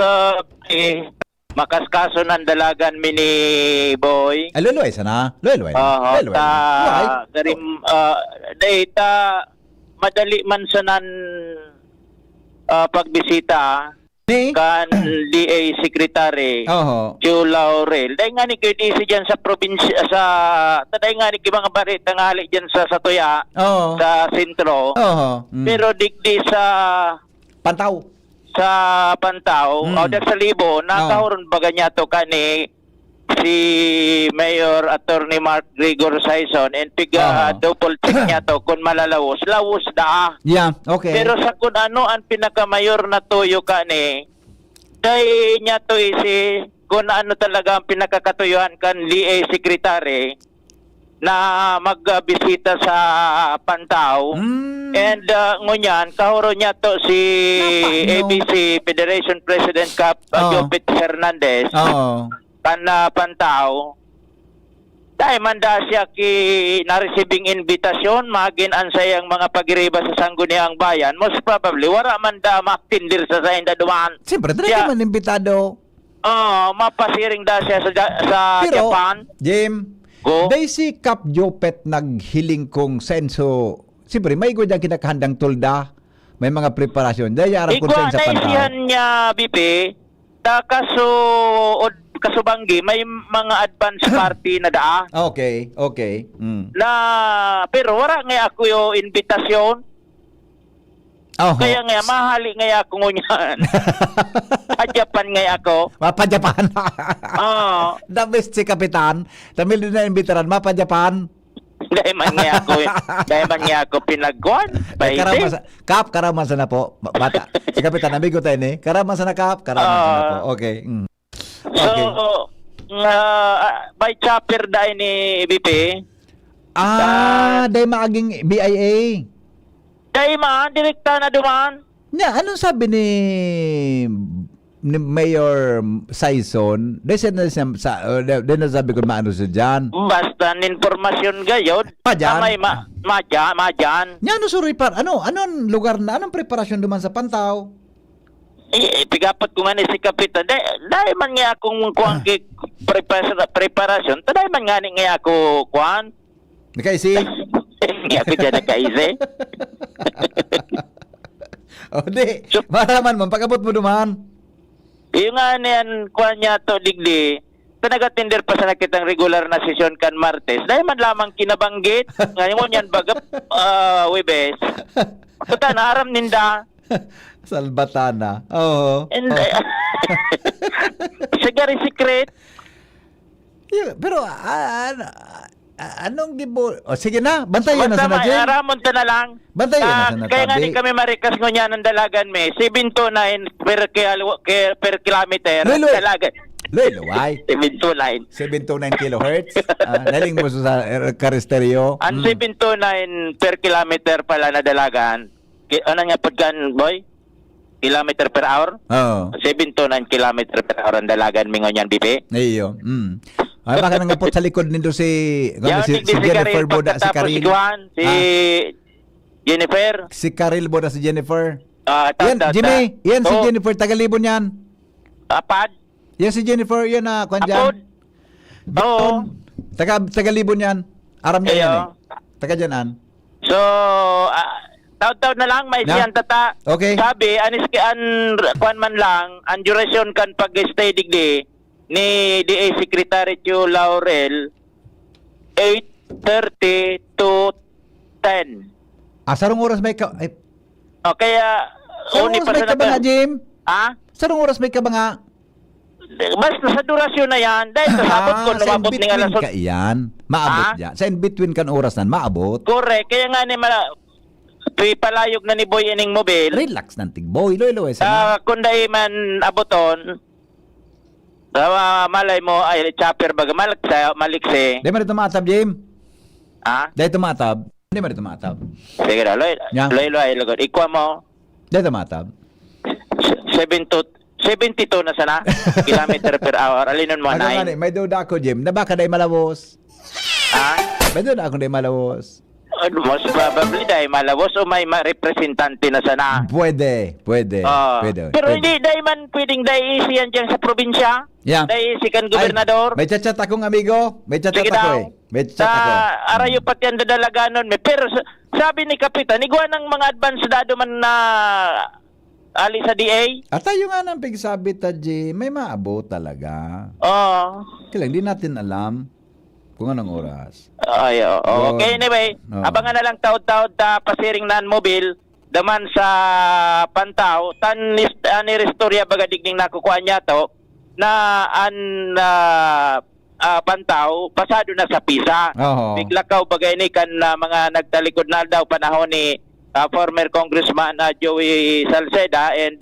makaskaso ng dalagan mini boy. Ay, luluay sana. Luluay. Garim, data, madali man sanan pagbisita kan DA Secretary Joe Laurel. Dahil nga ni KDC dyan sa probinsya, dahil nga ni mga barit tangali dyan sa Satuya, sa sentro. Pero digdi sa Pantaw. Sa Pantaw, o sa Libo, nakahuron baga niya to kani si Mayor Attorney Mark Gregor Sison and double check niya to kung malalawos. Lawos da. Yeah, okay. Pero sa kung ano ang pinakamayor na tuyo kani, dahil niya to isi kung ano talaga ang pinakakatuyuan kan DA Secretary na magbisita sa Pantaw. And ngunyan, kahuro niya to si ABC Federation President Cap Jopit Hernandez kan Pantaw. Dahil manda siya na-receiving invitation, magin ansayang mga pagiriba sa sangguniang bayan, most probably, wala manda maktindir sa inda dumaan. Siyempre, talaga man imbitado. Mapasiring da siya sa Pero, Japan. Jim, dahil si Cap Jopet naghiling kong senso, siyempre, may ko dyan kinakahandang tulda, may mga preparasyon. Dahil yarang konsen sa Pantaw. Naisihan niya, BP, kasubanggi, may mga advance party na daa. Okay. Pero wala nga ako yung invitasyon. Kaya nga, mahali nga ako ngunyan. Pa-Japan nga ako. Pa-Japan. The best si Kapitan. Tamil din na imbitaran, pa-Japan. Dahil man nga ako pinagkuhan. Karamasa na po. Bata. Si Kapitan, amigo tayo ni. Karamasa na, Kap. Karamasa na po. Okay. Okay. So, by chopper dahil ni BP. Dahil maaging BIA. Dahil direkta na duman. Anong sabi ni Mayor Sison? Dahil nasabi ko maano siya dyan. Basta informasyon gayon. Madyan? Madyan. Anong lugar na? Anong preparasyon duman sa Pantaw? Pigapat ko nga ni si Kapitan. Dahil man nga akong kuhan preparasyon. Dahil man nga nga ako kuhan. Nakaisi? Hindi ako dyan nakaisi. Maraman mo, pagkabot mo duman. Yung nga niyan, kuhan niya to digdi, nagatinder pa sa nakitang regular na sesyon kan Martes. Dahil man lamang kinabanggit, ngayon yan bagap Webes. Kuta, naaram ninda. Salbatana. And sigari secret. Pero, anong gibo? Sige na, bantayan na sa Jim. Aramon ta na lang. Bantayan na sa Kaya nga di kami marikas ngunyan ng dalagan me. 729 per kilometer. Dalagan. Luway. 729 kilohertz. Naling mo sa karisteryo. Ang 729 per kilometer pala na dalagan. Ano nga pagkan, boy? Kilometer per hour? 729 kilometer per hour ang dalagan mi ngunyan, bibi. Iyo. Ay, baka nangapot sa likod nito si Jennifer Boda, si Karil. Si Jennifer. Si Karil Boda, si Jennifer. Jimmy, yan si Jennifer, tagalibon yan. Apad? Yan si Jennifer, yan na, kwan dyan. Oo. Tagalibon yan. Aram niya yan eh. Taga dyanan. So, taon-taon na lang, may siyan tata. Okay. Sabi, kwan man lang, ang duration kan pag-stay digdi, ni DA Secretary Joe Laurel 8:30 to 10. Sarong oras may O, kaya, Sa uni oras pa may sa ka ba nga, Jim? Ha? Sa oras may ka ba nga? Basta sa durasyon na yan, dahil sa sabot ko, sa lumabot ni alas in-between ka iyan. Maabot Ah? yan. Sa in-between kan oras nan, maabot. Correct. Kaya nga ni tuy palayog na ni Boy ining mobil. Relax nantig, boy. Loy-loy. Sa Kung dahil man abuton, malay mo ay chopper baga maliksi. Di mo rin tumatab, Jim? Ha? Di tumatab? Di mo rin tumatab? Sige na, loy. Yeah. Loy, lugod. Ikwa mo, Di tumatab? 72 na sana, kilometer per hour. Alinon mo, Ano nga 9. may duda ako, Jim. Na baka day malawos? Ha? May duda ako day malawos. Most probably dahil malabos o may representante na sana. Pwede. Pwede. Pero hindi dahil man pwedeng dahil isi yan dyan sa probinsya. Yeah. Dahil isi kan gobernador. May chat akong amigo. May chat Sige ako daw. eh. May chat ako. Arayo pati ang dadalaganon. Pero sabi ni Kapitan, igwa ng mga advance dado man na ali sa DA. At tayo nga nang pigsabi ta, Jim. May maabot talaga. Oo. Kailang di natin alam kung anong oras. Ay, oo. Okay, anyway, abangan na lang taod-taod pasiring nan mobil daman sa Pantaw ni Restorya bagadigning nakukuha niya to na Pantaw pasado na sa Pisa. Oo. Biglakaw bagay ni kan mga nagtalikod na daw panahon ni former Congressman Joey Salceda and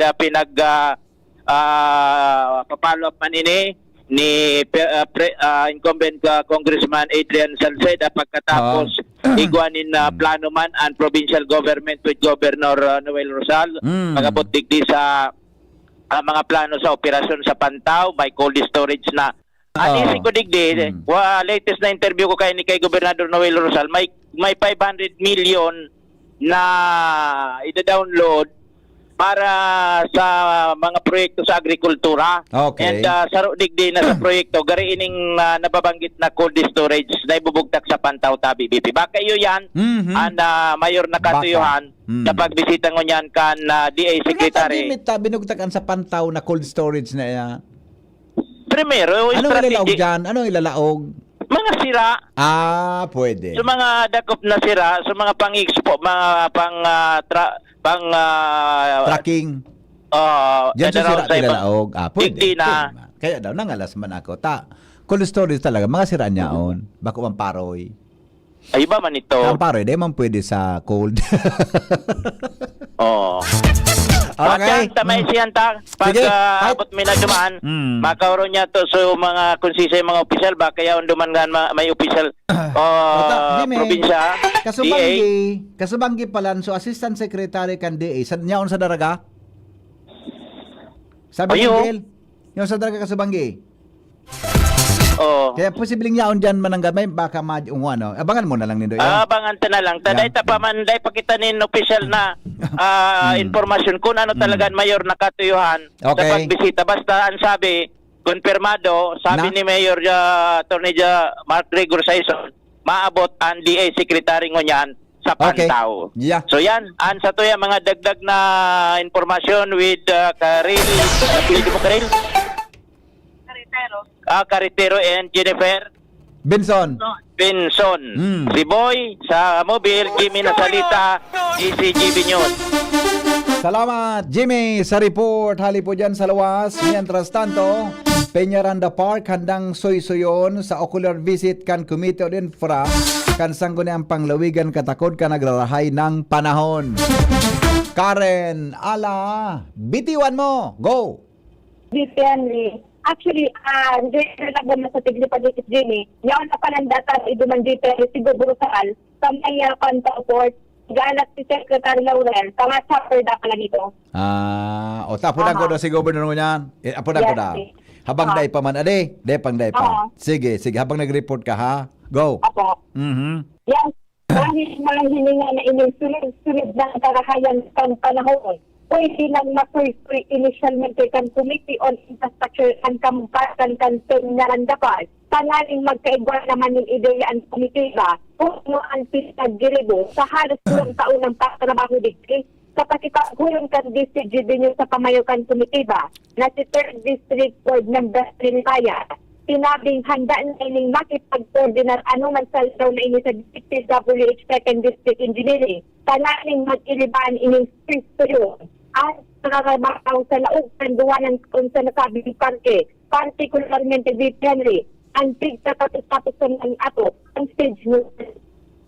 papalo up man ini ni incumbent Congressman Adrian Salceda pagkatapos igwanin na plano man ang provincial government with Governor Noel Rosal magabot digdi sa mga plano sa operasyon sa Pantaw, may cold storage na isip ko digdi latest na interview ko kay Gobernador Noel Rosal may 500 million na ida-download para sa mga proyekto sa agrikultura. Okay. And saro digdi na sa proyekto, gari ining nababanggit na cold storage na ibubugtak sa Pantaw Tabi BP. Baka iyo yan, ang mayor na katuyuhan, kapag bisita ngo yan kan DA Secretary. Ano binugtakan sa Pantaw na cold storage na yan? Primero, Anong ilalaog dyan? Anong ilalaog? Mga sira. Pwede. Sa mga dakop na sira, sa mga pang-expo, mga tracking. Diyan sa sira ilalaog. Pwede. Digdi na. Kaya daw, nangalas man ako. Cold storage talaga, mga sira niyaon. Bako ang paroy. Ay, iba man ito. Ang paroy, di man pwede sa cold. Okay. Tamay siyan ta. Pag abot mi na dumaan, makauro niya to so mga konsisay mga opisyal ba kaya on duman may opisyal probinsya. Kasubanggi palan so assistant secretary kan DA sa nyaon sa daraga. Sabi ni yung sa daraga kasubanggi. Kaya posibleng yaon dyan mananggamay baka ano. Abangan mo na lang nindo. Abangan ta na lang. Taday ta pa man day pakita nin official na informasyon kung ano talaga mayor na katuyuhan sa pagbisita. Basta ang sabi, konfirmado, sabi ni Mayor Attorney Mark Gregor Saison, maabot ang DA Secretary ngunyan sa Pantaw. Yeah. So yan, sa to yan mga dagdag na informasyon with Karil. Napili mo Karil? Caritero and Jennifer Benson. Si Boy sa Mobil, Jimmy na salita, ECGB News. Salamat Jimmy sa report. Hali po dyan sa lawas. Mientras tanto, Peñaranda Park handang soy-soyon sa ocular visit kan Committee on Infra kan sangguniang panglawigan katakod ka nagrarahay ng panahon. Karen, bitiwan mo. Go! Bitiwan ni. Actually, hindi na sa tigli pa dito, Jimmy. Yaon na panandatan, iduman dito, siguro brusal, sa may Pantaw Port, galat si Secretary Laurel, sa mga chapter da pala dito. Tapunan ko na si Governor mo yan. Apunan ko na. Habang day pa man, pang day pa. Sige, habang nag-report ka ha. Go. Apo. Yan, dahil mga hininga na inyong sunod na karahayan ng panahon. Pwede lang ma-free initial kan Committee on Infrastructure and Kampasan kan Peñaranda Park. Tangaling magkaigwa naman yung ideya ang committee ba kung ang pinag-giribo sa halos ng taon ng pagtrabaho dito. Kapag ipagulong kan DCGB nyo sa pamayokan committee ba na si 3rd District Board Member Trinitaya, sinabing handa na ining makipag-coordinate anuman sa law na ini sa DPWH 2nd District Engineering. Tananing mag-iliban ining street at nakakabakaw sa laog panduwanan kung sa nasabing parke, particularmente Deep Henry, ang tigtatapos ng ato, ang stage mo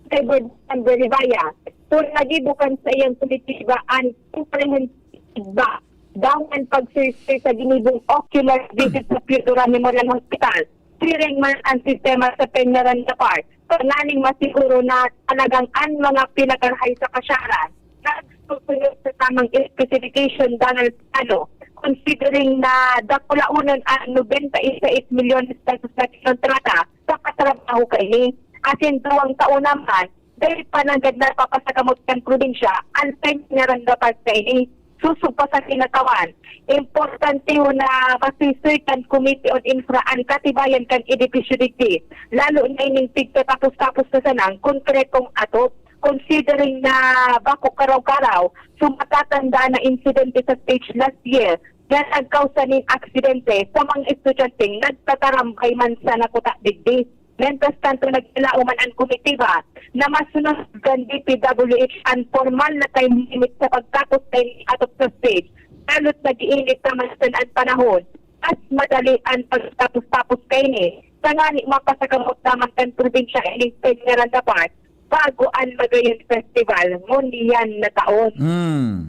kay Berdan Berivaya. Kung nagibukan sa iyang politiba ang comprehensive ba dawan pag-survey sa ginibong ocular visit sa Piedura Memorial Hospital. Siring man ang sistema sa Peñaranda Park. Pananing masiguro na talagang ang mga pinakarahay sa kasyaran nagsusunod sa tamang specification Donald Plano, considering na dakulaunan ang 96 milyon pesos na kinontrata sa katrabaho kaini. Asin 2 taon naman, dahil panagad na papasagamot ng probinsya, ang Peñaranda Park kaini. Susupa sa kinatawan. Importante yun na masisertan Committee on Infra ang katibayan kan edipisyo digdi. Lalo na ining tigtatapos-tapos na sanang konkretong atot. Considering na bako karaw-karaw, sumatatanda na insidente sa stage last year na nagkausa ng aksidente sa mga estudyanteng nagtatarambay man sa nakuta digdi. Mentas tanto nagsilauman ang komitiba na masunod ng DPWH ang formal na time limit sa pagtapos kay atop sa stage. Lalo't nag-iinit naman sa ang panahon at madali ang pagtapos-tapos kay ni. Sangani mapasagamot naman ng probinsya ining Peñaranda Park bago ang Magayon Festival ngunyan na taon.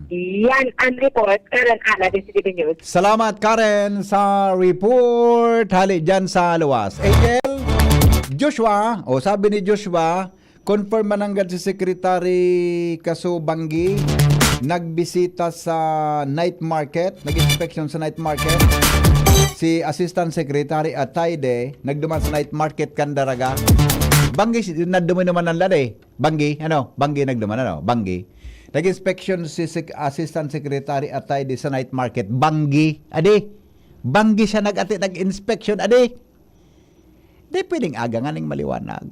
Yan ang report. Karen Ana, DCTV News. Salamat Karen sa report. Hali dyan sa luwas. Angel, Joshua, sabi ni Joshua, confirm mananggad si Secretary Kaso Banggi, nagbisita sa night market, nag-inspection sa night market. Si Assistant Secretary Atayde, nagduman sa night market Candaraga. Banggi, nagduman naman ng lade. Banggi, Banggi nagduman, Banggi. Nag-inspection si Assistant Secretary Atayde sa night market. Banggi, Banggi siya nag-inspection, Di pwedeng aganganing maliwanag.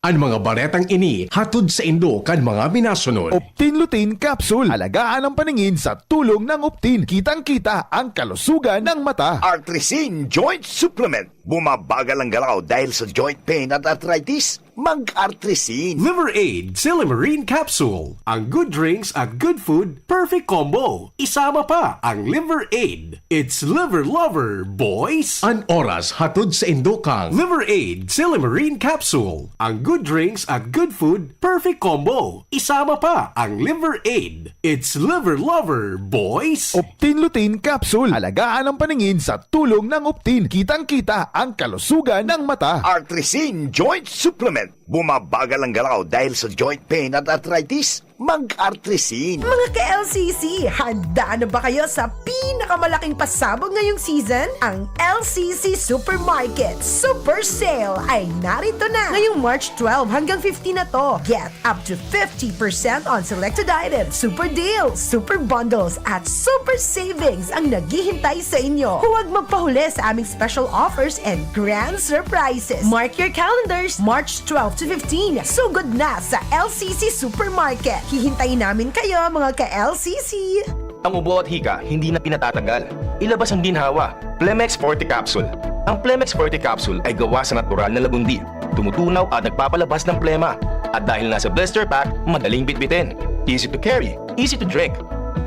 Ang mga baretang ini hatod sa Indo kan mga binasunod. Optin Lutein Capsule. Alagaan ang paningin sa tulong ng Optin. Kitang-kita ang kalusugan ng mata. Artrisin Joint Supplement. Bumabagal ang galaw dahil sa joint pain at arthritis. Mag-Artrisin. Liver Aid Silimarine Capsule. Ang good drinks at good food, perfect combo. Isama pa ang Liver Aid. It's liver lover, boys. An oras hatod sa Indokang. Liver Aid Silimarine Capsule. Ang good drinks at good food, perfect combo. Isama pa ang Liver Aid. It's liver lover, boys. Optin Lutein Capsule. Alagaan ang paningin sa tulong ng Optin. Kitang-kita ang kalusugan ng mata. Artrisin Joint Supplement. Bumabagal ang galaw dahil sa joint pain at arthritis. Mag-Artrisin. Mga ka-LCC, handa na ba kayo sa pinakamalaking pasabog ngayong season? Ang LCC Supermarket Super Sale ay narito na. Ngayong March 12 hanggang 15 na to. Get up to 50% on selected items, super deals, super bundles, at super savings ang naghihintay sa inyo. Huwag magpahuli sa aming special offers and grand surprises. Mark your calendars, March 12 to 15. Sugod na sa LCC Supermarket. Hihintayin namin kayo mga ka-LCC. Ang ubo at hika hindi na pinatatanggal. Ilabas ang ginhawa. Plemex Forte Capsule. Ang Plemex Forte Capsule ay gawa sa natural na lagundi. Tumutunaw at nagpapalabas ng plema. At dahil nasa blister pack, madaling bitbitin. Easy to carry, easy to drink.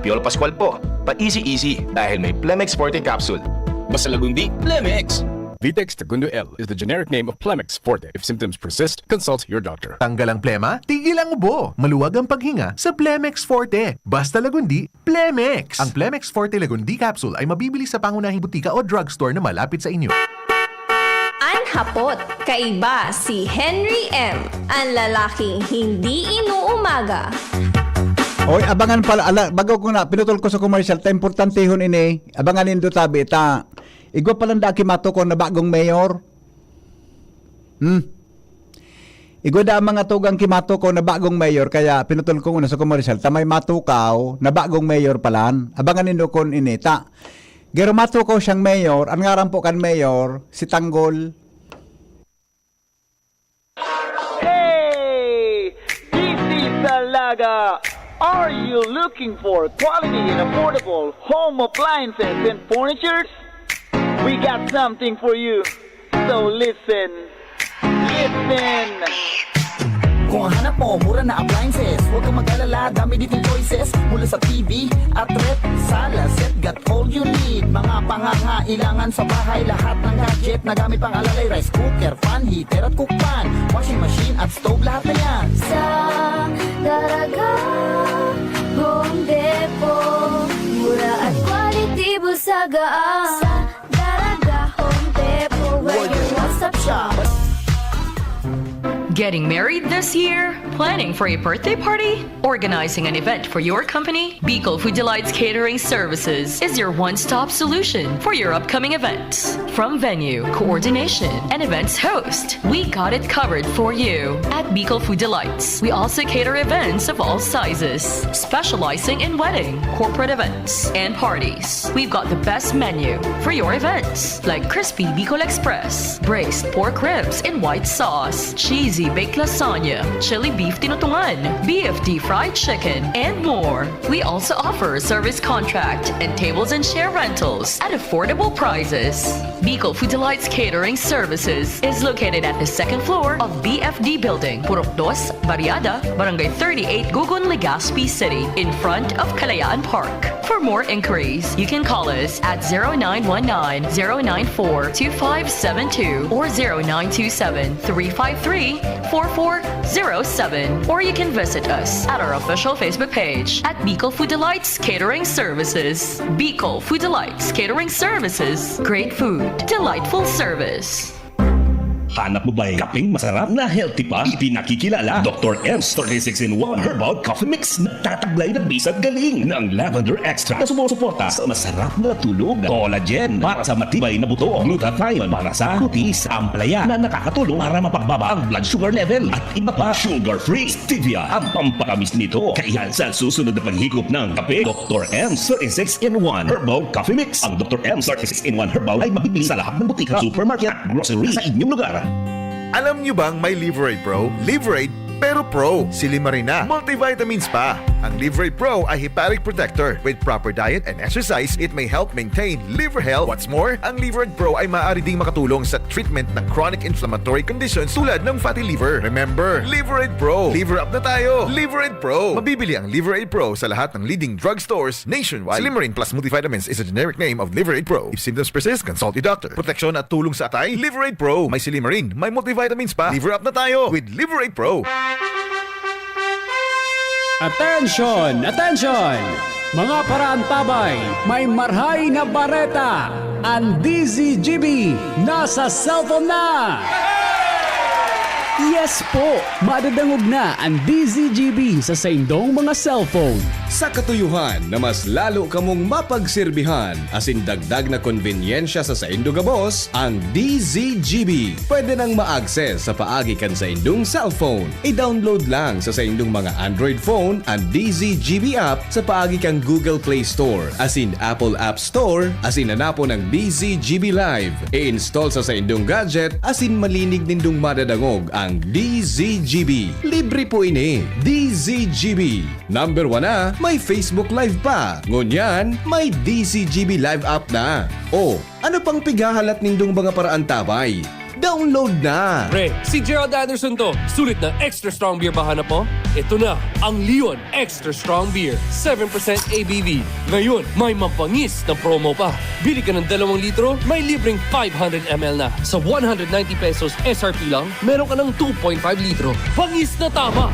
Piol Pascual po, pa-easy dahil may Plemex Forte Capsule. Basta lagundi, Plemex! Vitex Segundo L is the generic name of Plemex Forte. If symptoms persist, consult your doctor. Tanggal ang plema, tigil ang ubo. Maluwag ang paghinga sa Plemex Forte. Basta lagundi, Plemex. Ang Plemex Forte Lagundi Capsule ay mabibili sa pangunahing butika o drugstore na malapit sa inyo. Anhapot, kaiba si Henry M. Ang lalaking hindi inuumaga. Oy, abangan pala, bago ko na, pinutol ko sa commercial, ta importante hon ini, abangan nindo tabi, igwa palang daki mato ko na bagong mayor. Igwa da mga tugang kimato ko na bagong mayor, kaya pinutol ko una sa commercial, tamay matukaw na bagong mayor palan. Abangan nindo kon ini, gero matukaw siyang mayor, ang ngaran po kan mayor, si Tanggol. Hey! DC Salaga! Are you looking for quality and affordable home appliances and furnitures? We got something for you. So listen. Listen. Kung hanap mo, mura na appliances. Huwag kang mag-alala, dami ditong choices. Mula sa TV at rep, sala, set, got all you need. Mga pangangailangan sa bahay, lahat ng gadget na gamit pang alalay. Rice cooker, fan heater at cookpan, washing machine at stove, lahat na yan. Sa Daraga Home Depot, mura at quality busagaan. Sa Daraga Home Depot, where your one-stop shop. Getting married this year? Planning for a birthday party? Organizing an event for your company? Bicol Food Delights Catering Services is your one-stop solution for your upcoming events. From venue, coordination, and events host, we got it covered for you. At Bicol Food Delights, we also cater events of all sizes, specializing in wedding, corporate events, and parties. We've got the best menu for your events, like crispy Bicol Express, braised pork ribs in white sauce, cheesy baked lasagna, chili beef tinutungan, BFD fried chicken, and more. We also offer service contract and tables and chair rentals at affordable prices. Bicol Food Delights Catering Services is located at the second floor of BFD Building, Purok 2, Barriada, Barangay 38, Gugun, Legazpi City, in front of Kalayaan Park. For more inquiries, you can call us at 0919-094-2572 or 0927-353-4407, or you can visit us at our official Facebook page at Bicol Food Delights Catering Services. Bicol Food Delights Catering Services. Great food, delightful service. Hanap mo ba yung kapeng masarap na healthy pa? Ipinakikilala Dr. M's 36-in-1 Herbal Coffee Mix. Nagtataglay ng bisag galing ng lavender extract na sumusuporta sa masarap na tulog. Collagen para sa matibay na buto. Glutathione para sa kutis. Amplaya na nakakatulong para mapagbaba ang blood sugar level. At iba pa, sugar-free. Stevia ang pampatamis nito. Kaya sa susunod na paghigop ng kape, Dr. M's 36-in-1 Herbal Coffee Mix. Ang Dr. M's 36-in-1 Herbal ay mabibili sa lahat ng butika, supermarket at grocery sa inyong lugar. Alam nyo bang may Liverade Pro? Liverade pero Pro. Si Limarina, multivitamins pa. Ang Liverade Pro ay hepatic protector. With proper diet and exercise, it may help maintain liver health. What's more, ang Liverade Pro ay maaari ding makatulong sa treatment ng chronic inflammatory conditions tulad ng fatty liver. Remember, Liverade Pro. Liver up na tayo. Liverade Pro. Mabibili ang Liverade Pro sa lahat ng leading drugstores nationwide. Limarine Plus Multivitamins is a generic name of Liverade Pro. If symptoms persist, consult your doctor. Proteksyon at tulong sa atay, Liverade Pro. May Limarine, may multivitamins pa. Liver up na tayo with Liverade Pro. Attention! Attention! Mga paraantabay, may marhay na bareta. Ang DZGB nasa cellphone na! Yes po! Madadangog na ang DZGB sa saindong mga cellphone. Sa katuyuhan na mas lalo kamong mapagsilbihan, asin dagdag na konbinyensya sa saindo gabos, ang DZGB. Pwede nang ma-access sa paagi kan sa indong cellphone. I-download lang sa saindong mga Android phone ang DZGB app sa paagi kan Google Play Store, asin Apple App Store, asin hanapo ng DZGB Live. I-install sa saindong gadget, asin malinig nindong madadangog ang DZGB. Libre po ini. DZGB. Number 1 na, may Facebook Live pa. Ngunyan, may DZGB Live app na. O, ano pang pigahalat nindong mga paraantabay? Download na! Pre, si Gerald Anderson to. Sulit na extra strong beer ba hanap mo? Ito na, ang Leon Extra Strong Beer. 7% ABV. Ngayon, may mapangis na promo pa. Bili ka ng 2 litro, may libreng 500 ml na. Sa 190 pesos SRP lang, meron ka ng 2.5 litro. Pangis na tama!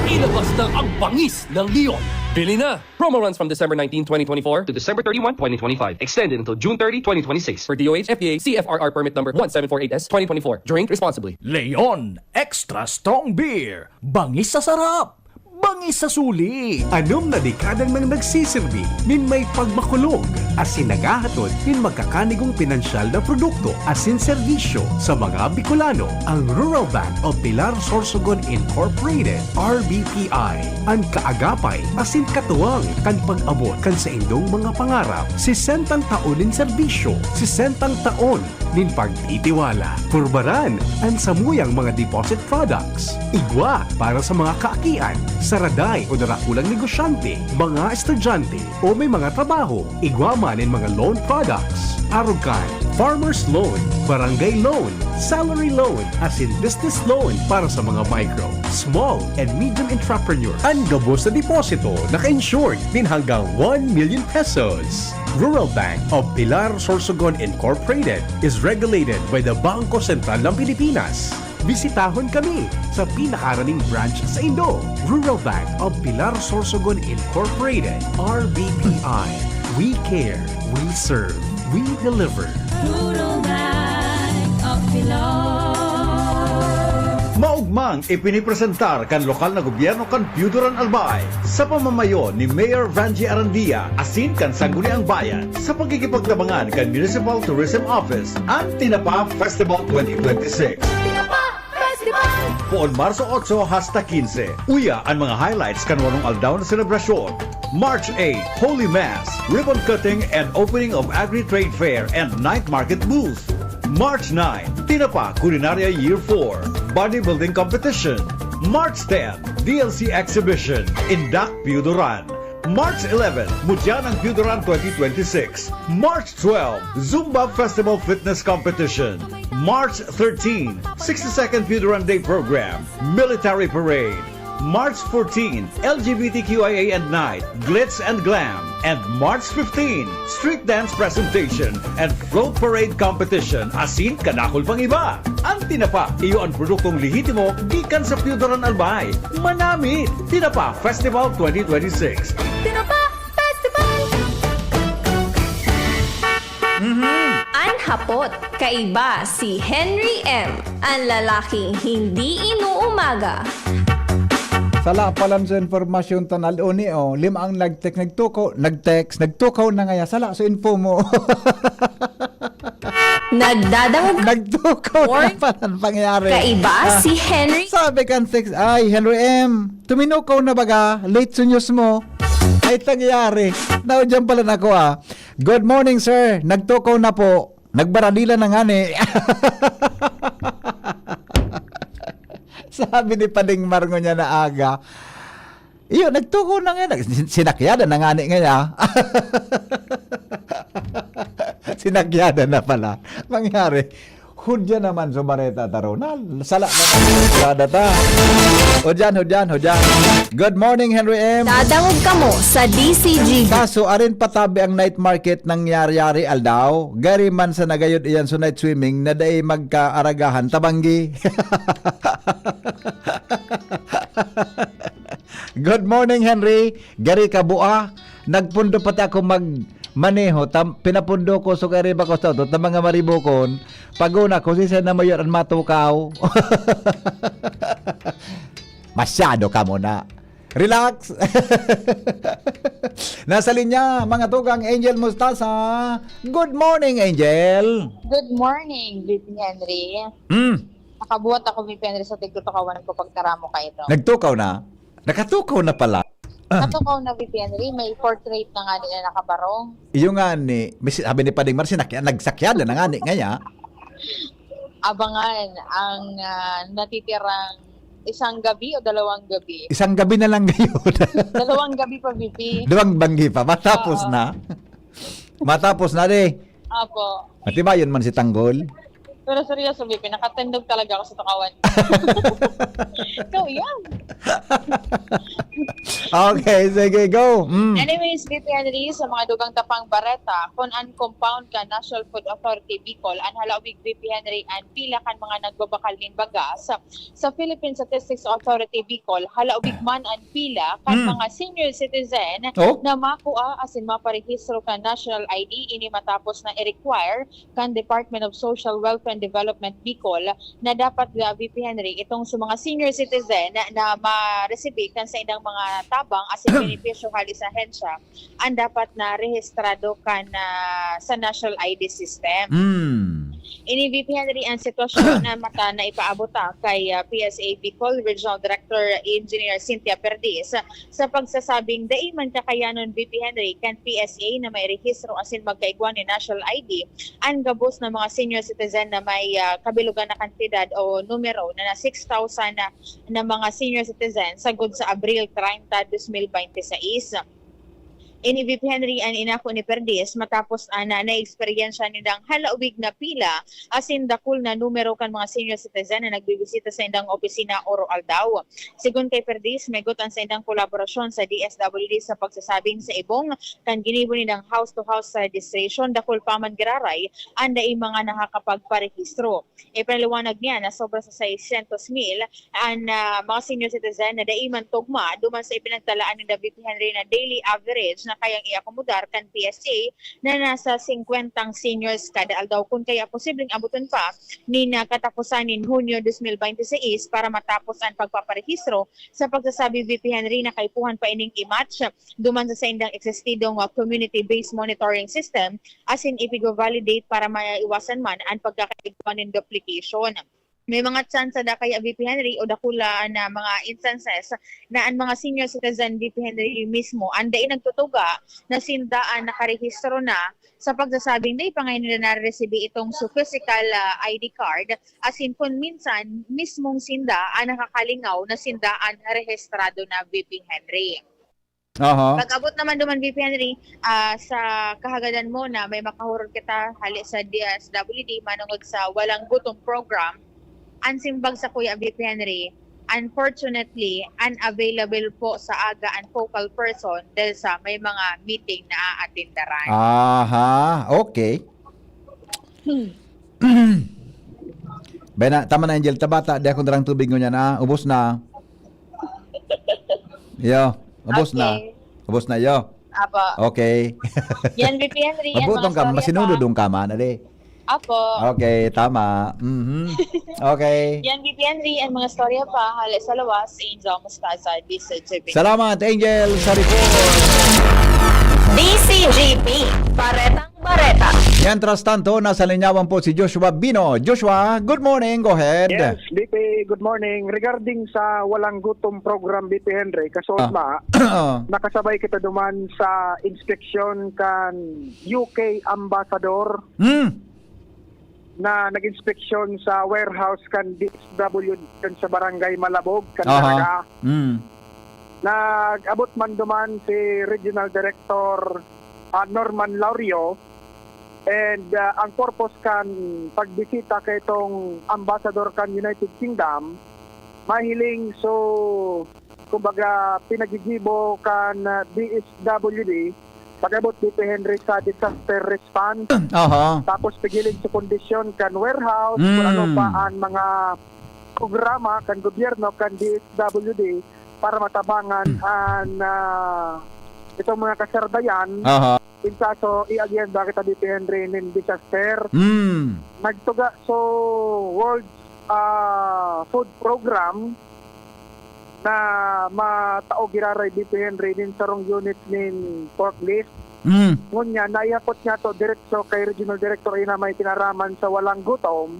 Ilabas na ang pangis ng Leon. Bili na! Promo runs from December 19, 2024 to December 31, 2025. Extended until June 30, 2026. For DOH, FDA, CFRR permit number 1748S, 2024. Drink responsibly. Leon Extra Strong Beer. Bangis sa sarap. Bangis sa suli. Anom na dekadang nang nagsisilbi, nin may pagmakulog, asin nagahatod, nin magkakanigong pinansyal na produkto, asin serbisyo sa mga Bicolano. Ang Rural Bank of Pilar Sorsogon Incorporated, RBPI, ang kaagapay, asin katuwang, kan pag-abot kan sa indong mga pangarap, 60 taon nin serbisyo, 60 taon nin pagtitiwala. Purbaran, ang samuyang mga deposit products. Igwa para sa mga kaakian, saraday o darakulang negosyante, mga estudyante o may mga trabaho, igwaman in mga loan products, arugan, farmer's loan, barangay loan, salary loan, as in business loan para sa mga micro, small, and medium entrepreneur. Ang gabos na deposito naka-insured din hanggang 1 million pesos. Rural Bank of Pilar Sorsogon Incorporated is regulated by the Bangko Sentral ng Pilipinas. Bisitahon kami sa pinakaraning branch sa Indo. Rural Bank of Pilar Sorsogon Incorporated, RBPI. We care, we serve, we deliver. Rural Bank of Pilar. Maugmang ipinipresentar kan lokal na gobyerno kan Piuduran Albay sa pamamayo ni Mayor Vanji Arandia asin kan Sangguniang Bayan sa pagkikipagtabangan kan Municipal Tourism Office ang Tinapa Festival 2026. Poon Marso 8 hasta 15. Uya ang mga highlights kanunong aldaw na selebrasyon. March 8, Holy Mass, ribbon cutting and opening of Agri-Trade Fair and Night Market booth. March 9, Tinapa Culinaria Year 4, Bodybuilding Competition. March 10, DLC Exhibition, Indak Piuduran. March 11, Mutyanang Piuduran 2026. March 12, Zumba Festival Fitness Competition. March 13, 62nd Piuduran Day Program, Military Parade. March 14, LGBTQIA and Night, Glitz and Glam. And March 15, Street Dance Presentation and Float Parade Competition asin kanakol pang iba. Ang Tinapa, iyo ang produktong lehitimo gikan sa Piuduran Albay. Manamit! Tinapa Festival 2026. Tinapa Festival! Anhapot, kaiba si Henry M., ang lalaking hindi inuumaga. Sala palam sa informasyon tanal uni o lima ang nagtukaw na ngaya sala sa info mo. Nagtukaw na pala ang pangyayari. Kaiba si Henry. Sabi kan ay Henry M, tuminukaw na baga, late sa news mo. Ay tangyayari. Now dyan pala na ako Good morning sir, nagtukaw na po. Nagbaradila na nga ni. Sabi ni Pading Marngo niya na aga. Iyo, nagtuko na nga. Sinakyada na nga ni nga. Sinakyada na pala. Mangyari. Hudya naman sumareta taro. Sala na data. Hudyan. Good morning, Henry M. Dadangog ka mo sa DCGB. Kaso, arin patabi ang night market ng yari-yari aldaw. Gari man sa nagayod iyan sa night swimming na day magkaaragahan tabanggi. Good morning, Henry. Gari ka bua. Nagpundo pati ako maneho, pinapundo ko so kaya ba ko sa ito, mga maribukon, paguna ko siya na mayor ang matukaw. Masyado ka muna. Relax. Nasa linya, mga tugang Angel Mustasa. Good morning, Angel. Good morning, VP Henry. Nakabuhat ako, VP Henry, sa tigtutukawan ko pagkaramo ka ito. Nagtukaw na? Nakatukaw na pala. Natukaw na, VP Henry, may portrait na nga nila nakabarong. Iyo nga ni, sabi ni Pading Marsin, nagsakyada na nga ni ngaya. Abangan ang natitirang isang gabi o dalawang gabi? Isang gabi na lang ngayon. Dalawang gabi pa, VP. Dalawang banggi pa. Matapos na. Matapos na de. Apo. Matibayon man si Tanggol. Pero seryoso, VP, nakatendog talaga ako sa tukawan. Ikaw yan. Okay, sige, go. Anyways, VP Henry, sa mga dugang tapang bareta, kung compound ka National Food Authority Bicol, ang halawig VP Henry, ang pila kan mga nagbabakal nin bagas. Sa Philippine Statistics Authority Bicol, halawig man ang pila kan mga senior citizen na makuha asin maparehistro ka national ID ini matapos na i-require kan Department of Social Welfare and Development Bicol na dapat VP Henry itong sa mga senior citizen na ma-receive kan sa ilang mga tabang as in beneficial halis sa ahensya ang dapat na rehistrado kan sa national ID system. Ini VP Henry ang sitwasyon na mata na ipaabot kay PSA Bicol Regional Director Engineer Cynthia Perdiz sa pagsasabing dai man kakayanon VP Henry kan PSA na may rehistro asin magkaigwan ni national ID ang gabos na mga senior citizen na may kabilugan na kantidad o numero na 6,000 na mga senior citizen sagod sa Abril 30, 2026. Ini VP Henry an inako ni Perdiz matapos na-experiensya nidang halaubig na pila asin dakul na numero kan mga senior citizen na nagbibisita sa indang opisina Oro Aldao. Sigun kay Perdiz, megot ang sa indang kolaborasyon sa DSWD sa pagsasabing sa ibong kan ginibo nidang house-to-house registration dakul paman giraray anda mga nakakapagparehistro. Ipaliwanag niya na sobra sa 600,000 ang mga senior citizen na daiman tugma duman sa ipinagtalaan ni VP Henry na daily average na kayang iakomodar kan PSA na nasa 50 seniors kada aldaw kung kaya posibleng abuton pa ni katapusan nin Hunyo 2026 para matapos ang pagpaparehistro sa pagsasabi VP Henry na kaipuhan pa ining i-match duman sa indang existidong community-based monitoring system asin ipigo-validate para maiwasan man ang pagkakaiguan ng duplication. May mga chance da kaya VP Henry o dakula na mga instances na ang mga senior citizen VP Henry mismo anday nagtutuga na sindaan nakarehistro na sa pagsasabing na ipangay nila na-receive itong physical ID card asin kung minsan mismong sinda ang nakakalingaw na sindaan rehistrado na VP Henry. Pag-abot naman duman VP Henry sa kahagadan mo na may makahurog kita hali sa DSWD manungod sa walang gutom program. Ang simbag sa Kuya VP Henry, unfortunately, unavailable po sa aga ang focal person dahil sa may mga meeting na aatindaran. Okay. Bena, tama na Angel, tabata, di akong darang tubig niya na, ubos na. Yo, ubos na. Ubos na, yo. Apo. Okay. Yan VP Henry, yan Mabutong mga ka, storya masinunod pa. yung kama, nali. Apo. Okay, tama. Okay. Yan VP Henry, ang mga storya pa hali sa lawas, Angel Mustasa, DCGP. Salamat, Angel, sa report. DCGP, Baretang Bareta. Mientras tanto, nasa linyawan po si Joshua Bino. Joshua, good morning. Go ahead. Yes, BP, good morning. Regarding sa Walang Gutom program, BP Henry, kasodma, nakasabay kita duman sa inspeksyon kan UK Ambassador na nag-inspeksyon sa warehouse kan DSW kan sa Barangay Malabog kan Caraga. Nag-abot man duman si Regional Director Norman Laurio and ang purpose kan pagbisita kay itong ambassador kan United Kingdom mahiling so kumbaga pinagigibo kan DSWD pag-abot dito Henry sa disaster response. Tapos pigilin sa kondisyon kan warehouse kung ano pa ang mga programa kan gobyerno kan DSWD para matabangan ang itong mga kaserdayan in kaso i-agenda kita dito Henry in disaster. Nagtuga so World Food Program na matao giraray dito Henry din sarong unit nin forklift. Ngunya naiyakot niya to diretso kay Regional Director ina may tinaraman sa Walang Gutom.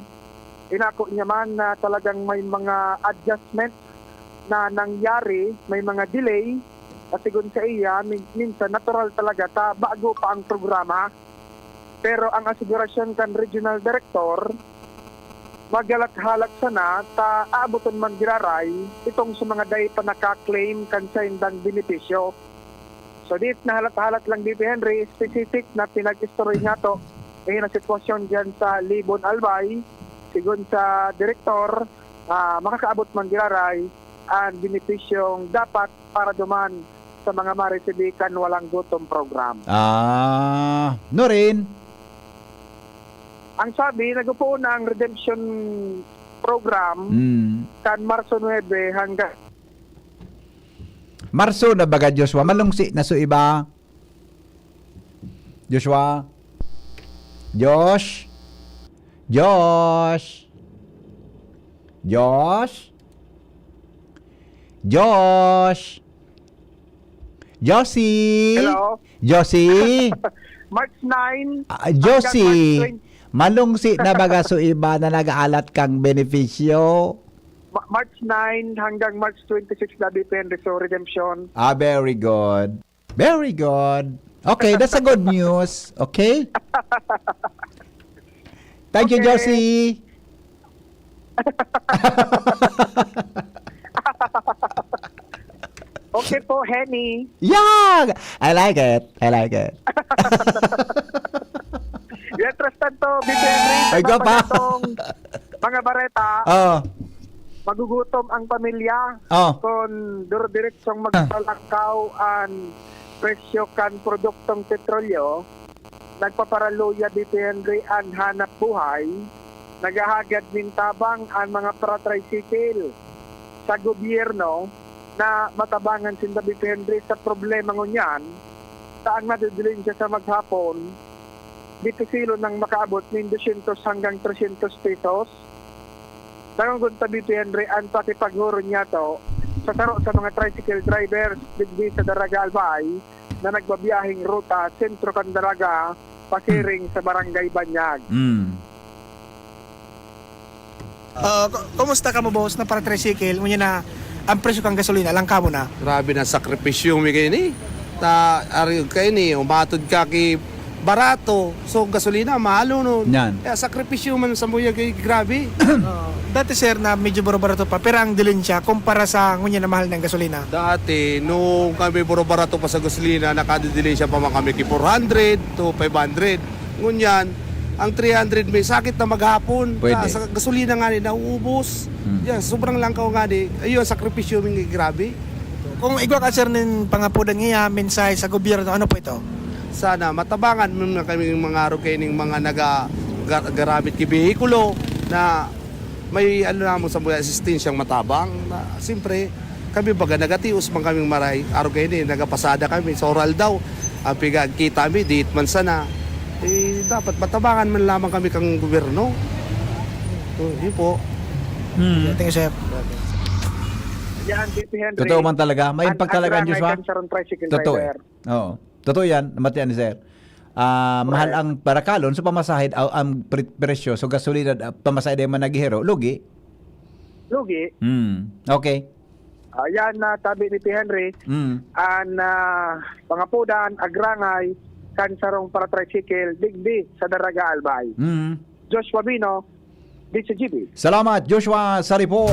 Inako niya man na talagang may mga adjustments na nangyari, may mga delay. Asigon sa iya, minsan natural talaga ta bago pa ang programa. Pero ang asigurasyon kan Regional Director magalat-halat sana ta aabuton man giraray itong sa mga day pa naka-claim kan sa indang benepisyo. So dit na halat-halat lang dito Henry, specific na pinag-story nga to na sitwasyon dyan sa Libon Albay, sigon sa direktor, makakaabot man giraray ang benepisyong dapat para duman sa mga maresibikan Walang Gutom program. No rin. Ang sabi, nag-upo na ang redemption program kan Marso 9 hanggang Marso na baga Joshua, malungsi na so iba. Joshua? Josh? Josh? Josh? Josh? Josie? Hello? Josie? March 9 Josie? Malungsi na baga so iba na nag-aalat kang benepisyo? March 9 hanggang March 26 na depende so redemption. Very good. Very good. Okay, that's a good news. Okay? Thank you, Josie. Okay po, Henny. Yeah! I like it. I like it. Yan, trustan to, Bibi Henry. Ay, ka pa. Mga bareta, Oh. magugutom ang pamilya Oh. kung diretsong magpalakaw ang presyo kan produktong petrolyo, nagpaparaluya Bibi Henry ang hanap buhay, nagahagad min tabang ang mga para-tricycle sa gobyerno na matabangan si David Henry sa problema ngunyan, saan madudulin siya sa maghapon, dito silo nang makaabot ng 200 hanggang 300 pesos. Nangungun David Henry ang pakipaghuro niya to sa taro sa mga tricycle drivers digdi sa Daraga Albay na nagbabiyahing ruta sentro kan Daraga pasiring sa Barangay Banyag. Kumusta ka mo boss na para tricycle mo na ang presyo kang gasolina lang ka mo na. Grabe na sakripisyo mi kayo ni. Ari kayo ni umatod ka ki barato. So gasolina mahalo no. Yan. Kaya sakripisyo man sa muya kay grabe. Dati sir na medyo baro-barato pa pero ang dilin siya kumpara sa ngunya na mahal ng gasolina. Dati nung kami baro-barato pa sa gasolina nakadidili siya pa man kami ki 400 to 500. Ngunyan ang 300 may sakit na maghapon. Sa gasolina nga ni nauubos. Yeah, sobrang langkaw nga ni. Ayun sakripisyo mi grabe. Kung igwa ka sir ng pangapudan niya mensahe sa gobyerno ano po ito? Sana matabangan mo na kami mga araw kayo ng mga nagagamit ki behikulo na may ano na mo sa mga asistensyang matabang na siyempre kami baga nagatius man kaming maray araw kayo ni nagapasada kami sa oral daw ang kita mi diit man sana dapat matabangan man lamang kami kang gobyerno. Yun po. Thank you sir. Yan, Bibi Henry. Totoo man talaga. May impact talaga ang Joshua. Totoo. Oo. Totoo yan. Namatian ni sir. Mahal ang parakalon so pamasahid ang presyo so gasolina pamasahid ay man naghihero lugi. Okay. Yan na tabi ni P. Henry. Ang pangapudan agrangay kansarong para tricycle digdi sa Daraga Albay. Joshua Bino, DCGB. Salamat Joshua sa report.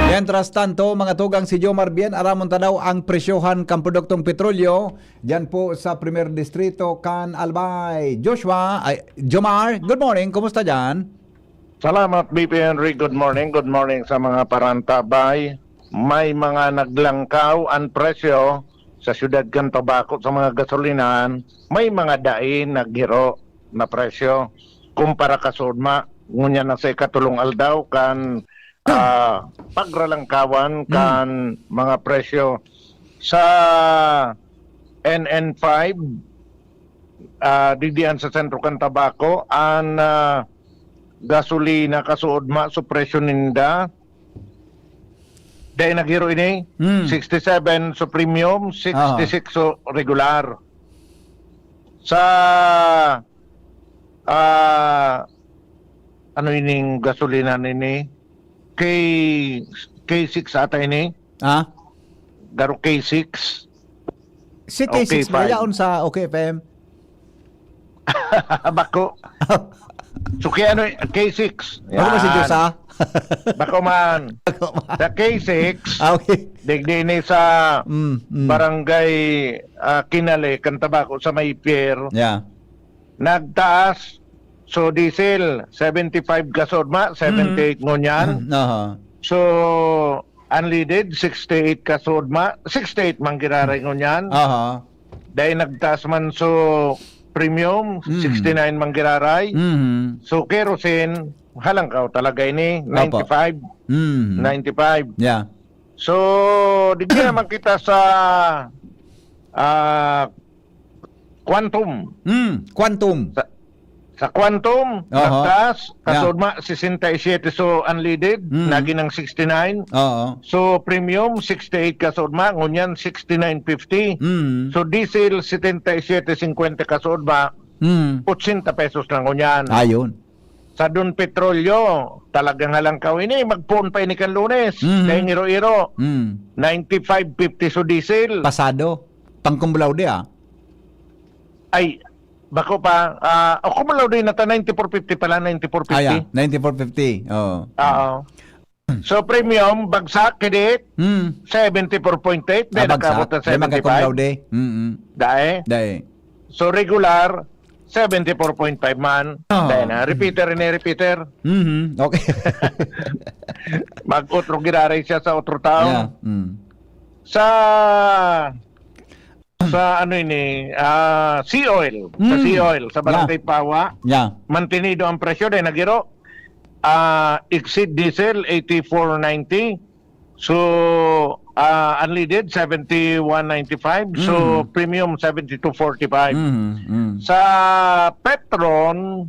Mientras tanto, mga tugang si Jomar Bien, aramon tanaw ang presyohan kang produktong petrolyo diyan po sa Primer Distrito, Can Albay. Jomar, good morning. Kumusta diyan? Salamat BP Henry. Good morning sa mga parantabay. May mga naglangkaw ang presyo sa siyudad kan Tabaco sa mga gasolinahan. May mga dain naghiro na presyo kumpara kasudma. Ngunya na sa katulong aldaw kan pagralangkawan kan mga presyo sa NN5 didian sa sentro kan Tabaco ang gasolina kasuodma so presyo ninda dahil naghiro ini 67 so premium 66 so regular sa ano ining gasolina nini K6 ata ini. Garo K6. Si K6 ba yaon sa OKFM? Bako. So kaya ano K6. Ano ba si Diyos ha? Bako man. Sa K6. Okay. Digdi ni sa barangay Kinale, Cantabaco sa may pier. Yeah. Nagtaas. So diesel 75 gasodma, 78 ngunyan. So unleaded 68 kasodma, 68 man giraray ngunyan. Dahil nagtaas man so premium 69 man giraray. So kerosene halangkaw talaga ini 95. 95. Yeah. So digdi naman kita sa Quantum. Quantum. Sa Quantum, nagtaas, kasudma 67 so unleaded, naging ng 69. So premium 68 kasudma, ngunyan 69.50. So diesel 77.50 kasudma, 80 pesos na ngunyan. Ayun. Sa Don Petrolyo, talagang halangkaw ini, magpuon pa ini kan Lunes, dahil iro-iro, 95.50 so diesel. Pasado, pangkumbulaw di Ay, bako pa, kumulaw din nata 94.50 pala, 94.50. 94.50. Oo. So premium, bagsak, kidit, 74.8, dahil nakabot ng 75. Dahil. So regular, 74.5 man. Dahil na, repeater ni repeater. Okay. Mag-utro giraray siya sa utro tao. Yeah. Sa ano ini, sea oil. Sa sea oil, sa Barangay Pawa. Mantinido ang presyo dahil nagiro. Exceed diesel 84.90. So unleaded 71.95. So premium 72.45. Sa Petron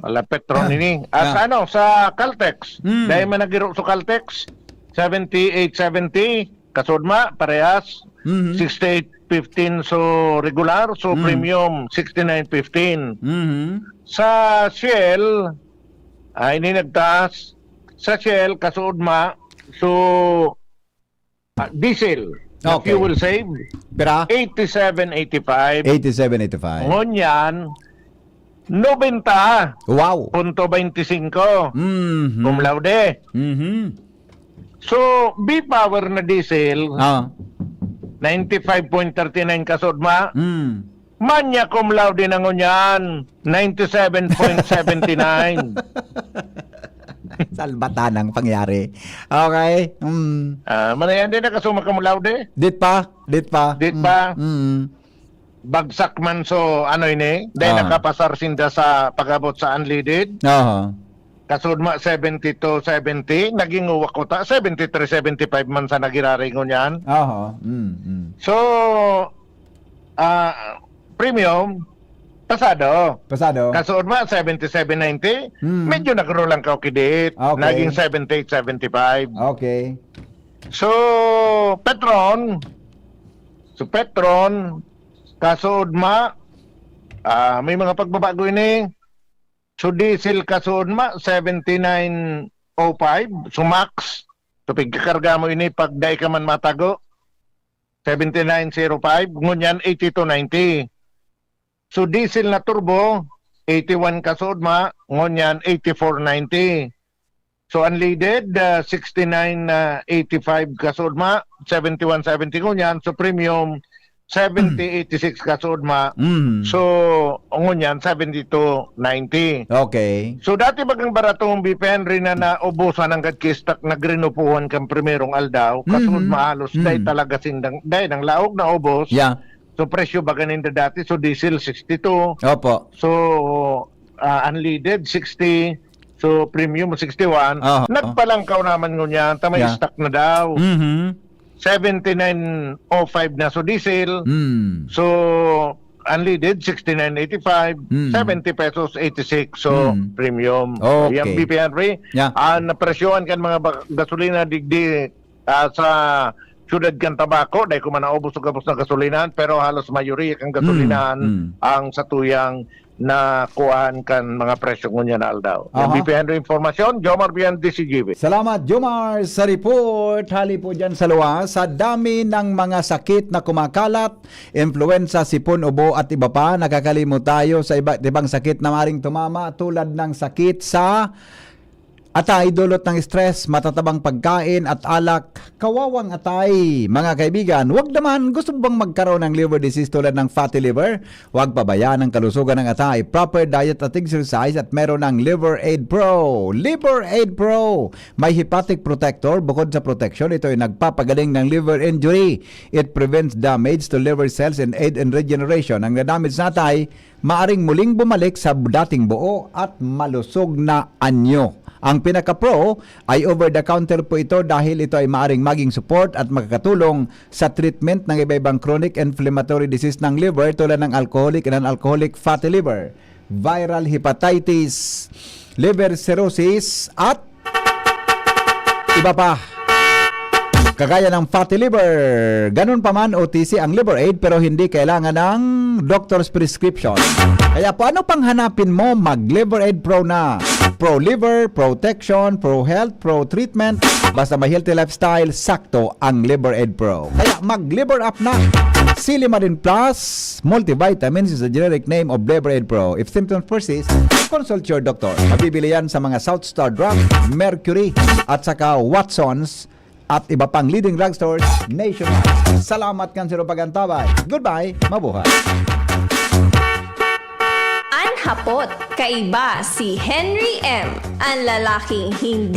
wala Petron ini. Sa ano, sa Caltex. Dahil man nagiro sa Caltex 78.70 kasudma parehas. 68.15 so regular, so premium 69.15. Sa Shell ini nagtaas. Sa Shell kasudma so diesel na fuel save 87.85. 87.85. Ngunyan 90. Wow. .25. Cum laude. So, B-Power na diesel, 95.39 kasudma. Manya cum laude na ngunyan, 97.79. Salbatan ang pangyari. Okay. Manayan din na kasuma cum laude? Dit pa. Bagsak man so ano ini, dahil nakapasar sinda sa pagabot sa unleaded. Kasudma 72-70, naging uwakota 73-75 man sa nagiraringon yan. So premium pasado. Kasudma 77-90, medyo nagrulang ka kidit. Naging 78-75. Okay. So Petron kasudma may mga pagbabago ini. So diesel kasudma 79.05, so max. So pagkakarga mo ini pag day ka man matago 79.05, ngunyan 82.90. So diesel na turbo 81 kasudma, ngunyan 84.90. So unleaded 69.85 kasudma, 71.70 ngunyan. So premium 70.86 kasudma. So ngunyan 72.90. Okay. So dati bagang baratong beef Henry na naubusan ang gadkistak na grinupuhan kang primerong aldaw. Kasudma halos dahil talaga sindang dahil ang laog na ubos. So presyo baganin na dati. So diesel 62. Opo. So unleaded 60. So premium 61. Nagpalangkaw naman ngunyan. Tamay stock na daw. 79.05 na so diesel. So unleaded 69.85, 70 pesos 86 so premium. Yung BP Henry. Napresyohan kan mga gasolina digdi sa syudad kan Tabaco dahil kung manaubos o gabos na gasolinan, pero halos mayuri kang gasolinan ang satuyang na kuhaan kan mga presyo ngunya na aldaw. Yung BP Henry informasyon, Jomar Bian, DCGB. Salamat Jomar sa report. Hali po dyan sa luwas. Sa dami ng mga sakit na kumakalat, influenza, sipon, ubo at iba pa, nakakalimot tayo sa iba't ibang sakit na maring tumama tulad ng sakit sa atay, dulot ng stress, matatabang pagkain at alak, kawawang atay. Mga kaibigan, wag naman gusto bang magkaroon ng liver disease tulad ng fatty liver? Wag pabayaan ang kalusugan ng atay. Proper diet at exercise at meron ng Liver Aid Pro. Liver Aid Pro. May hepatic protector. Bukod sa protection, ito ay nagpapagaling ng liver injury. It prevents damage to liver cells and aid in regeneration. Ang na-damage na atay, maaring muling bumalik sa dating buo at malusog na anyo. Ang pinaka-pro ay over-the-counter po ito dahil ito ay maaring maging support at makakatulong sa treatment ng iba-ibang chronic inflammatory disease ng liver tulad ng alcoholic and non-alcoholic fatty liver, viral hepatitis, liver cirrhosis at iba pa. Kagaya ng fatty liver, ganun pa man OTC ang Liver Aid pero hindi kailangan ng doctor's prescription. Kaya paano pang hanapin mo, mag-Liver Aid Pro na. Pro Liver, Protection, Pro Health, Pro Treatment. Basta may healthy lifestyle, sakto ang Liver Aid Pro. Kaya mag-Liver Up na Silimarin Plus Multivitamins is the generic name of Liver Aid Pro. If symptoms persist, consult your doctor. Mabibili yan sa mga South Star Drug, Mercury, at saka Watsons at iba pang leading drugstores nationwide. Salamat kan sa pagantabay. Goodbye, mabuhay. Anhapot, kaiba si Henry M. Ang lalaking hindi